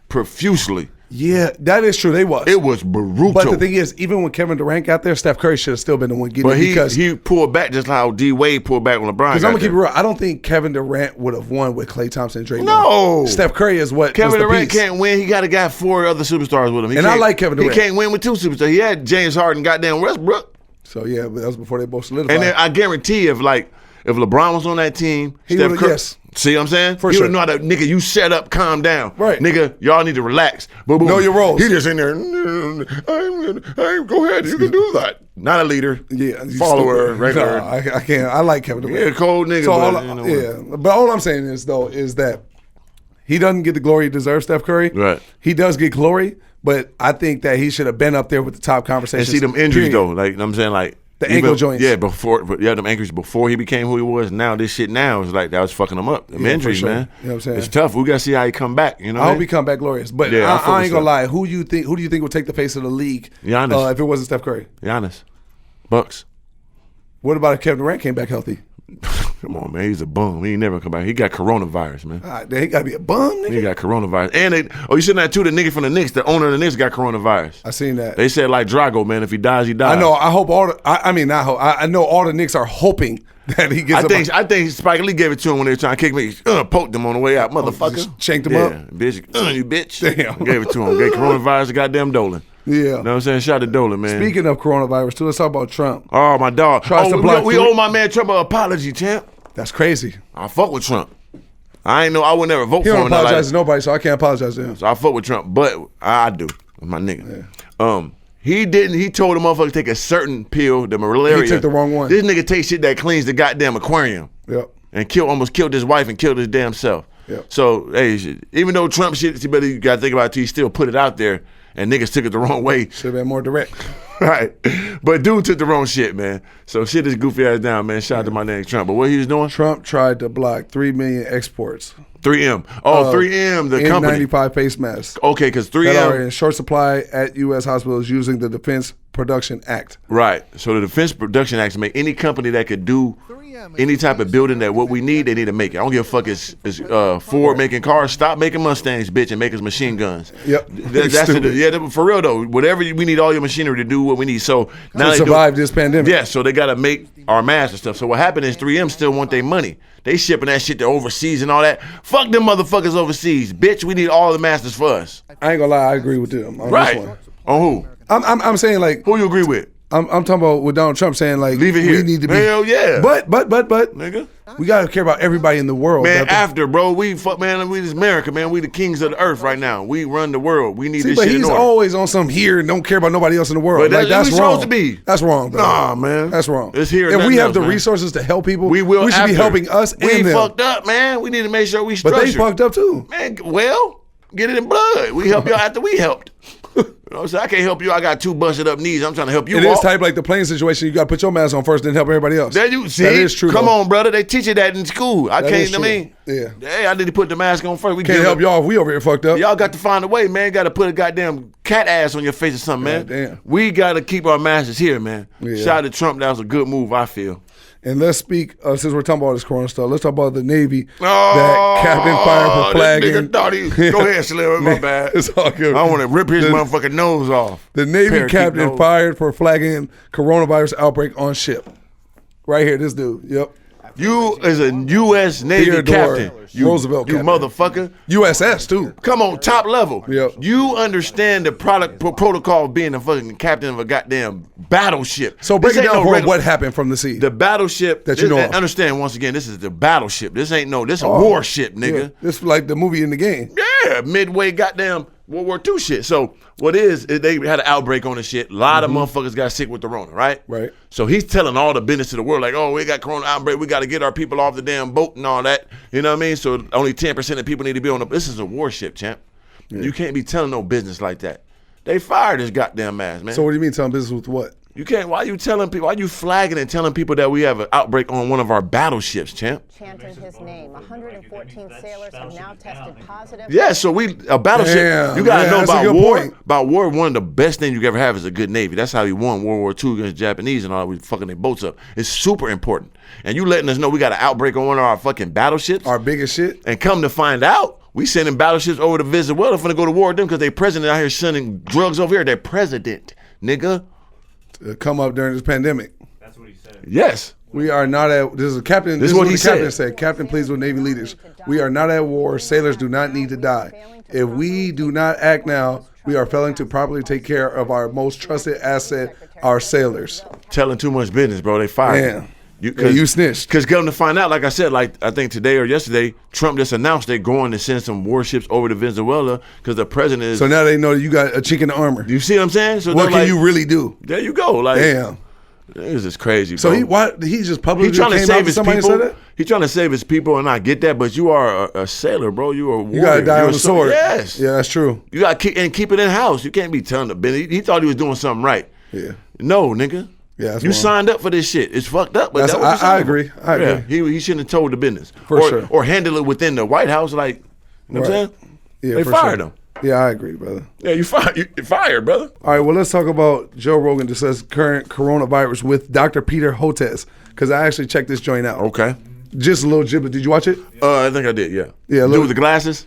profusely. Yeah, that is true. They was. It was brutal. But the thing is, even when Kevin Durant got there, Steph Curry should have still been the one getting But it because he pulled back just how D Wade pulled back when LeBron. I'm gonna got keep it there. real. I don't think Kevin Durant would have won with Klay Thompson and Draymond. No. Steph Curry is what Kevin was the Durant piece. can't win. He got 4 other superstars with him. He And I can't- like Kevin Durant. He can't win with 2 superstars. He had James Harden, goddamn Westbrook. So yeah, but that was before they both solidified. And then I guarantee if LeBron was on that team, He Steph would've- Curry, yes. see what I'm saying? For he sure. would know how to, nigga, you shut up, calm down. Right. Nigga, y'all need to relax. Boom, boom. Know your roles. He just in there, go ahead, you can do that. Not a leader. yeah, you Follower, stupid. regular. No, I can't. I like Kevin Durant. Yeah, cold nigga. So but, but all I'm saying is though is that he doesn't get the glory he deserves. Steph Curry, Right. He does get glory, but I think that he should have been up there with the top And conversations. see them injuries period. though, like you know what I'm saying, like The ankle joints. Yeah, them ankles before he became who he was. Now this shit now is like that was fucking him up. Them Yeah, for injuries, sure. man. You know what I'm saying? It's tough. We gotta see how he come back. You know, I what hope he come back glorious, but Yeah, I fuck I with ain't gonna Steph. lie. Who do you think would take the face of the league? Giannis. If it wasn't Steph Curry. Giannis, Bucks. What about if Kevin Durant came back healthy? Come on, man. He's a bum. He ain't never come back. He got coronavirus, man. He got to be a bum, nigga. He got coronavirus. And you seen that too? The nigga from the Knicks, the owner of the Knicks, got coronavirus. I seen that. They said like Drago, man. If he dies, he dies. I know. I hope all. I know all the Knicks are hoping that he gets. I think Spike Lee gave it to him when they were trying to kick me. Poked him on the way out, motherfucker. Just shanked him up. Bitch. You bitch. Damn. Gave it to him. Gave coronavirus to goddamn Dolan. Yeah. You know what I'm saying? Shout out to Dolan, man. Speaking of coronavirus, too, let's talk about Trump. Oh, my dog. We owe my man Trump an apology, champ. That's crazy. I fuck with Trump. I would never vote He for him. don't apologize to nobody, so I can't apologize to him. So I fuck with Trump, but I do. My nigga. Yeah. He didn't. He told the motherfucker to take a certain pill, the malaria. He took the wrong one. This nigga takes shit that cleans the goddamn aquarium. Yep. And almost killed his wife and killed his damn self. Yep. So, hey, even though Trump shit, you got to think about it, he still put it out there, and niggas took it the wrong way. Should have been more direct. Right. But dude took the wrong shit, man. So shit is goofy ass down, man. Shout out to my name Trump. But what he was doing? Trump tried to block 3 million exports. 3M. 3M, the company. N95 face masks. Okay, because 3M. That are in short supply at U.S. hospitals using the Defense Production Act. Right. So the Defense Production Act make any company that could do any type of building that what we need, they need to make it. I don't give a fuck is Ford making cars. Stop making Mustangs, bitch, and make us machine guns. Yep. For real though. Whatever we need all your machinery to do what we need. So now to survive this pandemic. Yeah, so they gotta make our masks and stuff. So what happened is 3M still want their money. They shipping that shit to overseas and all that. Fuck them motherfuckers overseas. Bitch, we need all the masters for us. I ain't gonna lie, I agree with them on right. this one. On who? I'm saying like who you agree with? I'm talking about with Donald Trump saying like leave it here. We need to be hell yeah. But nigga. We gotta care about everybody in the world. Man, we this America, man. We the kings of the earth right now. We run the world. We need this but shit in he's order. always on some here and don't care about nobody else in the world. But that's wrong. Supposed to be. That's wrong, bro. Nah, man. That's wrong. It's here. If we have the man. resources to help people, we should be helping us and them. We fucked up, man. We need to make sure we structured. But they fucked up too. Man, well, get it in blood. We help y'all after we helped. You know what I'm saying? I can't help you. I got 2 busted up knees. I'm trying to help you. It is type like the plane situation. You got to put your mask on first, then help everybody else. That you see? That is true. Come on, brother. They teach you that in school. I mean, yeah. Hey, I need to put the mask on first. We can't help y'all if we over here fucked up. Y'all got to find a way, man. Got to put a goddamn cat ass on your face or something, man. Damn. We got to keep our masks here, man. Yeah. Shout out to Trump. That was a good move, I feel. And let's speak, since we're talking about this corona stuff, let's talk about the Navy that Captain fired for flagging. Nigga thought he, go ahead, Slim. My bad. It's all good. I want to rip his motherfucking nose off. The Navy captain fired for flagging coronavirus outbreak on ship. Right here, this dude. Yep. You is a U.S. Navy captain. Roosevelt captain. You motherfucker. USS, too. Come on, top level. Yep. You understand the protocol of being a fucking captain of a goddamn battleship. So break it down for what happened from the sea. The battleship. That you know of. Understand, once again, this is the battleship. This ain't this a warship, nigga. Yeah. This is like the movie in the game. Yeah, midway goddamn World War II shit. So what they had an outbreak on the shit. A lot of motherfuckers got sick with the Rona, right? Right. So he's telling all the business to the world, like, oh, we got corona outbreak. We got to get our people off the damn boat and all that. You know what I mean? So only 10% of people need to be on the. This is a warship, champ. Yeah. You can't be telling no business like that. They fired his goddamn ass, man. So what do you mean telling business with what? You can't. Why you telling people? Why you flagging and telling people that we have an outbreak on one of our battleships, champ? Chanting his name. 114 sailors have now tested positive. Yeah, so a battleship. Damn, you gotta know about war. Point. About war. One of the best things you can ever have is a good navy. That's how he won World War II against the Japanese and all that. We fucking their boats up. It's super important. And you letting us know we got an outbreak on one of our fucking battleships. Our biggest shit. And come to find out, we sending battleships over to Venezuela finna go to war with them because they president out here sending drugs over here. They're president, nigga. Come up during this pandemic. That's what he said. Yes. We are not at. This is a captain. This is what the captain said. Captain, please, with Navy leaders. We are not at war. Sailors do not need to die. If we do not act now, we are failing to properly take care of our most trusted asset, our sailors. Telling too much business, bro. They fired. Damn. You snitched. Because come to find out, like I said, like I think today or yesterday, Trump just announced they're going to send some warships over to Venezuela because the president is. So now they know that you got a chink in the armor. You see what I'm saying? So what can you really do? There you go. Like, damn. This is crazy. So bro. he just publicly trying to came save out to his somebody people. and said that? He's trying to save his people, and I get that. But you are a sailor, bro. You are a warrior. You gotta die on the sword. Yes. Yeah, that's true. You gotta keep it in house. You can't be telling the business. He thought he was doing something right. Yeah. No, nigga. Yeah, that's you wrong. Signed up for this shit. It's fucked up. But I agree. I agree. Yeah, he shouldn't have told the business. For sure. Or handle it within the White House. Like, you know what I'm saying? Yeah, they fired him. Yeah, I agree, brother. Yeah, you fired, brother. All right, well, let's talk about Joe Rogan discuss current coronavirus with Dr. Peter Hotez, because I actually checked this joint out. Okay. Just a little Ghibli. Did you watch it? I think I did. Yeah. Yeah, Dude little- with the glasses.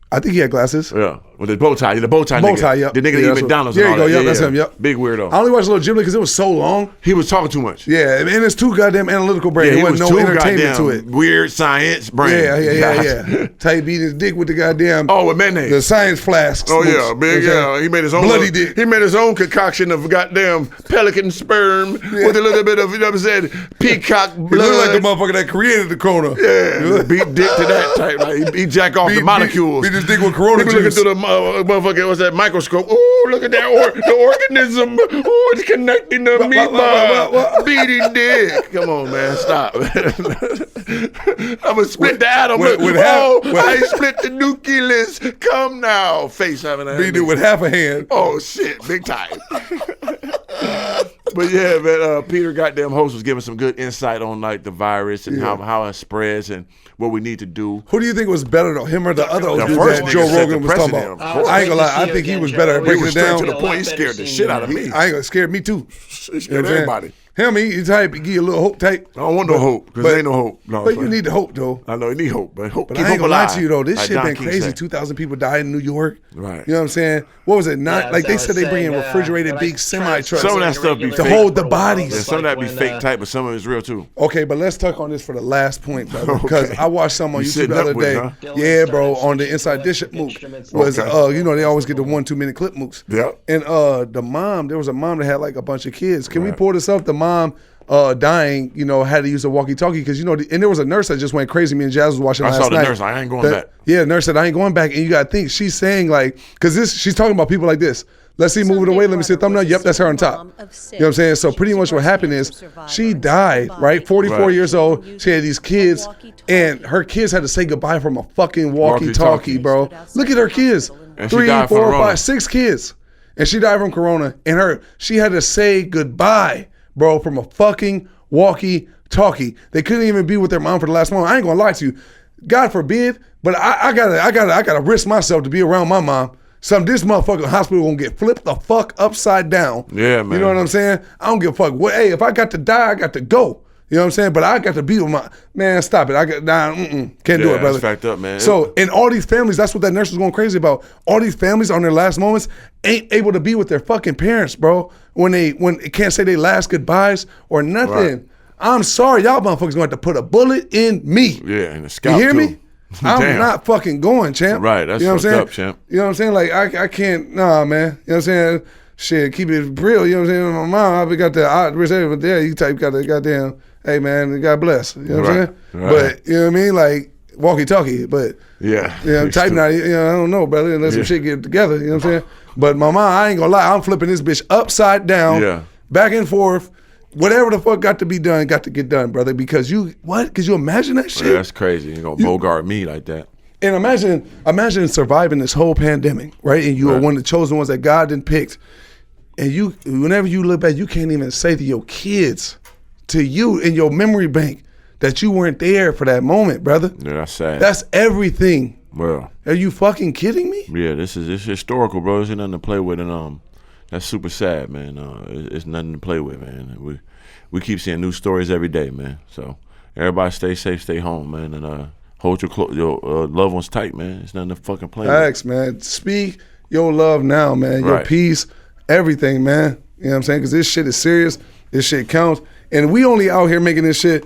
I think he had glasses. Yeah, with the bow tie. The bow tie Bow nigga. tie, yep. The nigga Yeah, that eat that's what- McDonald's there and you all go, that. yep, that's him, yep. Big weirdo. I only watched Little Ghibli because it was so long. He was talking too much. Yeah, and it's too goddamn analytical brain. Yeah, There he was wasn't no too entertainment to goddamn it. weird science brain. Yeah. Type beat his dick with the goddamn Oh, with mayonnaise. the science flasks. Oh Mooks. yeah, big You know what I'm yeah. He made his own Bloody little- dick. He made his own concoction of goddamn pelican sperm with a little bit of, you know what I'm saying, peacock He blood. looked like the motherfucker that created the Corona. Yeah, beat dick to that type. Like, he jack off the molecules. Beat his dick with Corona He be looking juice. through the motherfucker. What's that microscope? Oh, look at that the organism. Oh, it's connecting the meatball. Beating dick. Come on, man, stop. I'm gonna split the atom. I split the nucleus. Come now, face having a. Beat it with half a hand. Oh shit, big time. But yeah, man, Peter goddamn host was giving some good insight on like the virus and how it spreads and what we need to do. Who do you think was better though, him or the other The dude first that nigga Joe set Rogan the was talking precedent, about? of course. I ain't gonna lie, I think he was better at breaking it down. To the point, he scared the shit out of me. I ain't gonna scare me too. He scared everybody. Him, he type, he give you a little hope type. I don't want no hope because there ain't no hope. No, But you need the hope though. I know you need hope, but hope. But keep I ain't hope gonna lie alive, to you though, this like shit Don been King crazy. said. 2,000 people died in New York. Right. You know what I'm saying? What was it? Yeah, Like they as I said, they was bring in saying, refrigerated but big I semi tried trucks Some of that stuff be to fake. hold the bodies. Yeah, some of that be Like fake when, type, but some of it's real too. Okay, but let's talk on this for the last point, brother. Because Okay. I watched some on You YouTube sitting the other up with day. it, huh? Yeah, bro, on the Inside Dish at Mook was Okay. you know, they always get the 1-2 minute clip Mooks. Yep. And the mom, there was a mom that had like a bunch of kids. Can we Right. pull this up? The mom dying, you know, had to use a walkie-talkie because, you know, and there was a nurse that just went crazy. Me and Jazz was watching I last saw the night. nurse, like, I ain't going back. Yeah, the nurse said, I ain't going back. And you got to think, she's saying like, because she's talking about people like this. Let's see, move it away. Let me see a thumbnail. Yep, that's her on top. You know what I'm saying? So pretty much what happened is she died, right? 44 Right. years old. She had these kids, and her kids had to say goodbye from a fucking walkie-talkie, bro. Look at her kids. And she 3, died from 4, Corona. 5, 6 kids. And she died from Corona. And she had to say goodbye, bro, from a fucking walkie-talkie. They couldn't even be with their mom for the last moment. I ain't gonna lie to you. God forbid, but I gotta risk myself to be around my mom. This motherfucking hospital gonna get flipped the fuck upside down. Yeah, man. You know what I'm saying? I don't give a fuck. Well, hey, if I got to die, I got to go. You know what I'm saying? But I got to be with my man. Stop it. Can't do it, brother. It's fact up, man. So, in all these families, that's what that nurse was going crazy about. All these families on their last moments ain't able to be with their fucking parents, bro. When they can't say their last goodbyes or nothing. Right. I'm sorry, y'all motherfuckers gonna have to put a bullet in me. Yeah, and the You scalp hear too. me? I'm Damn. not fucking going, champ. Right, that's you know what I'm fucked saying? up, champ. You know what I'm saying? Like I can't, nah, man. You know what I'm saying? Shit, keep it real. You know what I'm saying? My mom, I got the but there you type got the goddamn. Hey man, God bless. You know what I'm Right, saying? right. But you know what I mean? Like walkie-talkie. But Yeah. you know, type now. You know, I don't know, brother. Unless some Yeah. shit get together. You know what I'm saying? But my mom, I ain't gonna lie. I'm flipping this bitch upside down. Yeah. Back and forth. Whatever the fuck got to be done, got to get done, brother. Because Could you imagine that shit? Yeah, that's crazy. You gonna bogart me like that. And imagine surviving this whole pandemic, right? And you are Right. one of the chosen ones that God done picked. And whenever you look back, you can't even say to your kids, to you in your memory bank, that you weren't there for that moment, brother. Yeah, that's sad. That's everything. well. Are you fucking kidding me? Yeah, this is historical, bro. There's nothing to play with, and that's super sad, man. It's nothing to play with, man. We keep seeing new stories every day, man. So everybody stay safe, stay home, man, and hold your loved ones tight, man. It's nothing to fucking play with. Facts, man. Speak your love now, man. Your Right. peace, everything, man. You know what I'm saying? Because this shit is serious. This shit counts. And we only out here making this shit,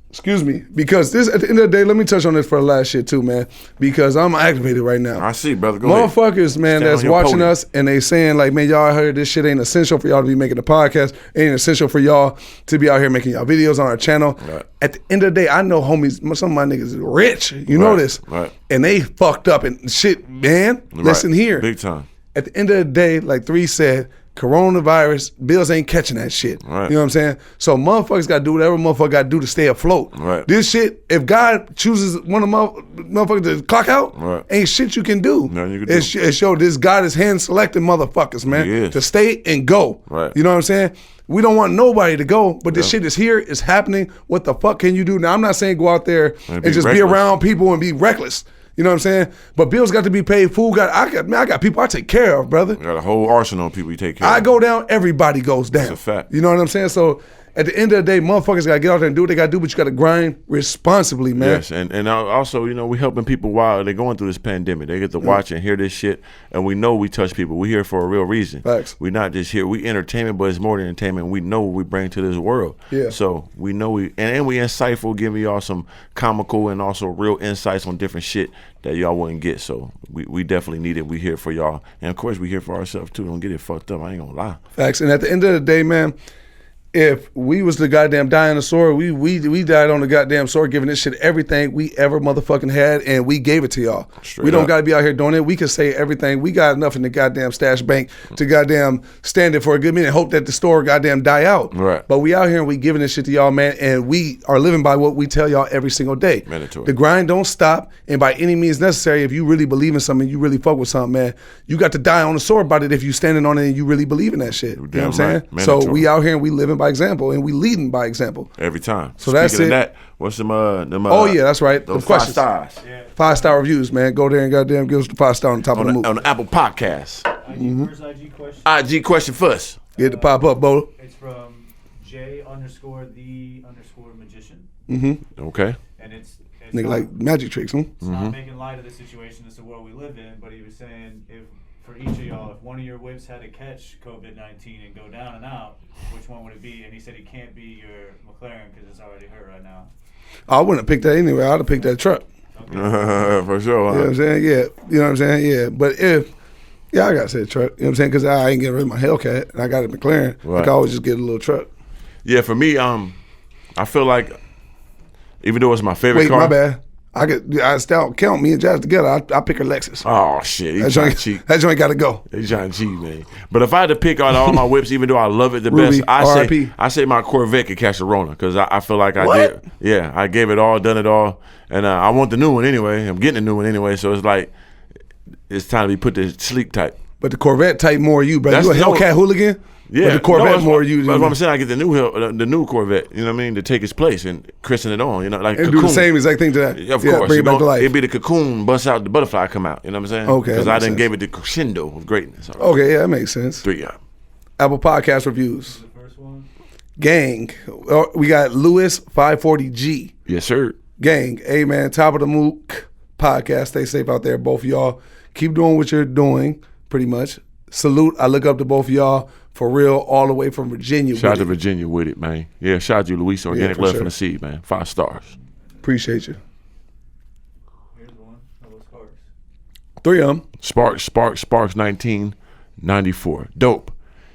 excuse me, because this, at the end of the day, let me touch on this for the last shit too, man. Because I'm activated right now. I see, brother. Go ahead. Motherfuckers, man, Stand that's on your watching podium. us and they saying like, man, y'all heard this shit ain't essential for y'all to be making a podcast. Ain't essential for y'all to be out here making y'all videos on our channel. Right. At the end of the day, I know homies, some of my niggas is rich. You know Right, this. right. And they fucked up and shit, man. Listen Right. here. Big time. At the end of the day, like 3 said, coronavirus, bills ain't catching that shit. Right. You know what I'm saying? So motherfuckers got to do whatever motherfucker got to do to stay afloat. Right. This shit, if God chooses one of motherfuckers to clock out, Right. ain't shit you can do. Nothing you can do. It's show this God is hand selecting motherfuckers, man, He is. to stay and go. Right. You know what I'm saying? We don't want nobody to go, but this shit is here. It's happening. What the fuck can you do? Now, I'm not saying go out there and be just be reckless. around people and be reckless. You know what I'm saying? But bills got to be paid. Food I got people I take care of, brother. You got a whole arsenal of people you take care of. I go down, everybody goes down. a fact. You know what I'm saying? So at the end of the day, motherfuckers got to get out there and do what they got to do, but you got to grind responsibly, man. Yes, and also, you know, we helping people while they're going through this pandemic. They get to watch and hear this shit, and we know we touch people. We here for a real reason. Facts. We're not just here. We entertainment, but it's more than entertainment. We know what we bring to this world. Yeah. So we know and we insightful, giving y'all some comical and also real insights on different shit that y'all wouldn't get. So we definitely need it. We here for y'all, and of course we here for ourselves too. Don't get it fucked up. I ain't gonna lie. Facts. And at the end of the day, man, if we was the goddamn dinosaur, we died on the goddamn sword, giving this shit everything we ever motherfucking had, and we gave it to y'all. Straight we don't up. got to be out here doing it. We can say everything. We got enough in the goddamn stash bank to goddamn stand it for a good minute and hope that the store goddamn die out. Right. But we out here and we giving this shit to y'all, man, and we are living by what we tell y'all every single day. Mandatory. The grind don't stop, and by any means necessary, if you really believe in something, you really fuck with something, man, you got to die on the sword about it if you standing on it and you really believe in that shit. You know what I'm saying? right. So Mandatory. we out here and we living by example, and we leading by example. Every time. So that's Speaking it. of that, what's them? Oh yeah, that's right. Those The 5 questions. stars 5-star reviews, man. Go there and goddamn give us the 5-star on the top of the Mook. on the Apple Podcast. First IG question. IG question first. Get it to pop up, Bo. It's from J_the_magician. Okay. And it's Nigga not, like magic tricks, huh? it's not making light of the situation. It's the world we live in. But he was saying, if for each of y'all, if one of your whips had to catch COVID-19 and go down and out, which one would it be? And he said he can't be your McLaren because it's already hurt right now. I wouldn't have picked that anyway. I'd have picked that truck. For sure. You know what I'm saying? Yeah. You know what I'm saying? Yeah. But I gotta say truck. You know what I'm saying? Because I ain't getting rid of my Hellcat and I got a McLaren. I Right. can always just get a little truck. Yeah, for me, I feel like even though it's my favorite Wait, car. my bad. I still count me and Jazz together. I pick a Lexus. Oh shit, he's trying to cheat. That joint gotta go. He's trying to cheat, man. But if I had to pick out all my whips, even though I love it the Ruby, best, RIP. I say my Corvette could catch a Rona because I feel like I What? did. Yeah, I gave it all, done it all, and I want the new one anyway. I'm getting a new one anyway, so it's like it's time to be put to sleep type. But the Corvette type more you, bro. That's You a no- Hellcat hooligan? Yeah, But the Corvette that's more what, you. That's what I'm saying. I get the new Corvette. You know what I mean? To take its place and christen it on. You know, like And cocoon. do the same exact thing to that. Of Yeah, course, bring it back to life. It'd be the cocoon, bust out, the butterfly come out. You know what I'm saying? Okay, Because that I makes didn't sense. give it the crescendo of greatness. Okay, yeah, that makes sense. 3 out. Apple Podcast reviews. The first one. Gang. We got Lewis 540G. Yes, sir. Gang. Hey, man, top of the Mook podcast. Stay safe out there, both of y'all. Keep doing what you're doing, pretty much. Salute. I look up to both of y'all for real, all the way from Virginia. Shout out with to it. Virginia with it, man. Yeah, shout out to you, Luis. Organic for love sure. from the seed, man. 5 stars. Appreciate you. Here's one. Hello, Sparks. 3 of them. Sparks 1994. Dope.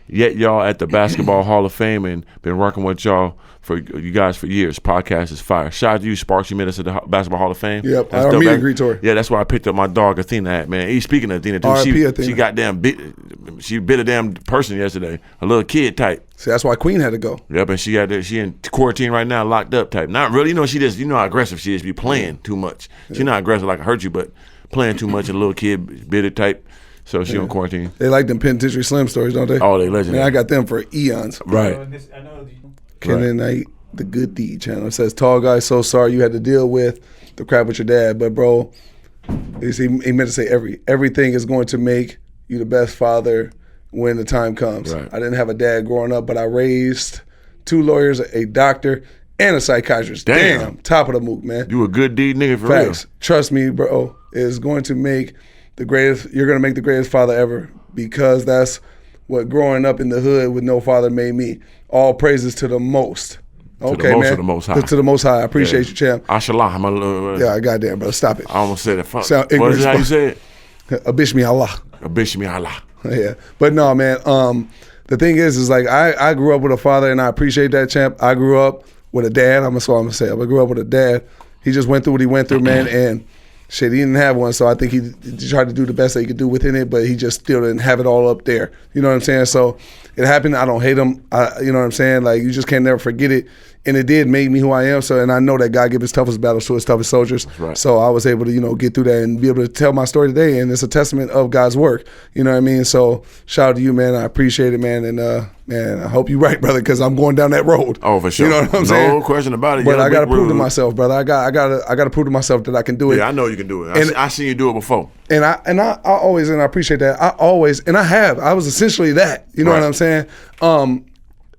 Yet y'all at the Basketball Hall of Fame and been working with y'all for you guys for years. Podcast is fire. Shout out to you, Sparks. You met us at the Basketball Hall of Fame. Yep, That's our dope. meet and greet tour. Yeah, that's why I picked up my dog Athena at, man. He's speaking of Athena too. R.I.P. Athena. She goddamn bit. She bit a damn person yesterday. A little kid type. See, that's why Queen had to go. Yep, and she in quarantine right now, locked up type. Not really, you know how aggressive she is. Be playing too much. She's not aggressive like I hurt you, but playing too much. A little kid bitter type. So she on quarantine. They like them Penitentiary Slim stories, don't they? Oh, they legendary. Man, I got them for eons. So Right. in this, I know you, Ken and Knight, the Good Deed channel. It says, tall guy, so sorry you had to deal with the crap with your dad. But, bro, he meant to say everything is going to make you the best father when the time comes. Right. I didn't have a dad growing up, but I raised 2 lawyers, a doctor, and a psychiatrist. Damn. Top of the Mook, man. You a good deed nigga for Facts. Trust me, bro, is going to make you're going to make the greatest father ever, because that's what growing up in the hood with no father made me. All praises to the most. Okay, most man. of the Most High. To the Most High. I appreciate you, champ. real. Ashallah. I'm a Yeah, goddamn, bro. Stop it. I almost said it. Fuck. Sound What is ignorant it, how you as say it? Abishmi Allah. Abishmi Allah. Yeah. But no, man. The thing is like I grew up with a father, and I appreciate that, champ. I grew up with a dad. That's what I'm gonna say. I grew up with a dad. He just went through what he went through, man, and shit, he didn't have one, so I think he tried to do the best that he could do within it, but he just still didn't have it all up there. You know what I'm saying? So it happened. I don't hate him. You know what I'm saying? Like, you just can't never forget it. And it did make me who I am. So, and I know that God gives his toughest battles to his toughest soldiers. right. So I was able to, get through that and be able to tell my story today. And it's a testament of God's work. You know what I mean? So shout out to you, man. I appreciate it, man. And man, I hope you're right, brother, because I'm going down that road. Oh, for sure. You know what I'm saying? No question about it. But You're I got to big prove to road. myself, brother. I got to prove to myself that I can do it. Yeah, I know you can do it. And- I seen you do it before. And I always, and I appreciate that. I was essentially that. You know Right. what I'm saying?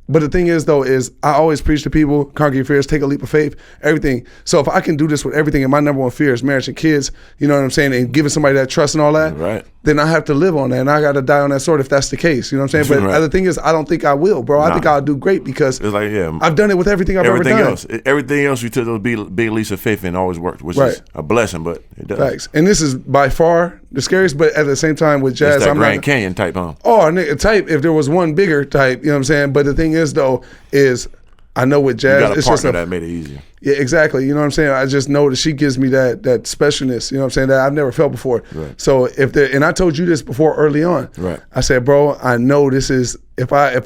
But the thing is, though, is I always preach to people, conquer your fears, take a leap of faith, everything. So if I can do this with everything, and my number one fear is marriage and kids, you know what I'm saying, and giving somebody that trust and all that, Right. then I have to live on that, and I got to die on that sword if that's the case. You know what I'm saying? But Right. the thing is, I don't think I will, bro. I think I'll do great because It's like, yeah, I've done it with everything I've everything ever done. else. Everything else we took those big leaps of faith and always worked, which Right. is a blessing, but it does. Facts. And this is by far the scariest, but at the same time with It's jazz, that I'm Grand not. Canyon type, huh? Oh, nigga, type, if there was one bigger type, you know what I'm saying? But the thing is, though, is I know with You jazz, got a it's just partner that made it easier. yeah, exactly. You know what I'm saying? I just know that she gives me that specialness, you know what I'm saying, that I've never felt before. Right. So if there, and I told you this before early on. Right. I said, bro, I know this is, if I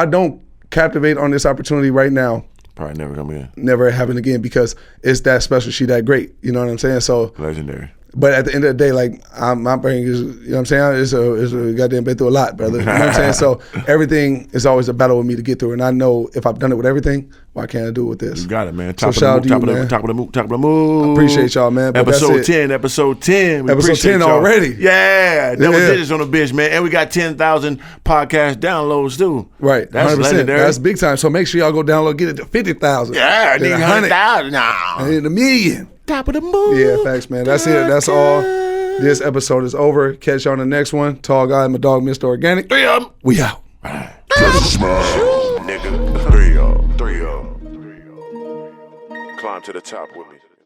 don't captivate on this opportunity right now, Probably never come again. never happen again because it's that special. She that great. You know what I'm saying? So Legendary. but at the end of the day, like my brain is, you know what I'm saying? It's a goddamn been through a lot, brother. You know what I'm saying? So everything is always a battle with me to get through. And I know if I've done it with everything, why can't I do it with this? You got it, man. So Top shout out of the to you, Mook, man. top of the Mook, top of the Mook. I appreciate y'all, man, but that's Episode it. 10, episode 10. We Episode appreciate 10 y'all. already. Yeah, double Yeah. digits on the bitch, man. And we got 10,000 podcast downloads too. Right, That's 100%. legendary. That's big time. So make sure y'all go download, get it to 50,000. Yeah, I Then need 100,000. 100,000 now. And a million. Top of the Mook. Yeah, facts, man. That's it. That's all. This episode is over. Catch you on the next one. Tall guy, my dog, Mr. Organic. 3 of them. We out. Nigga. 3 of them. 3 of them. Climb to the top with me.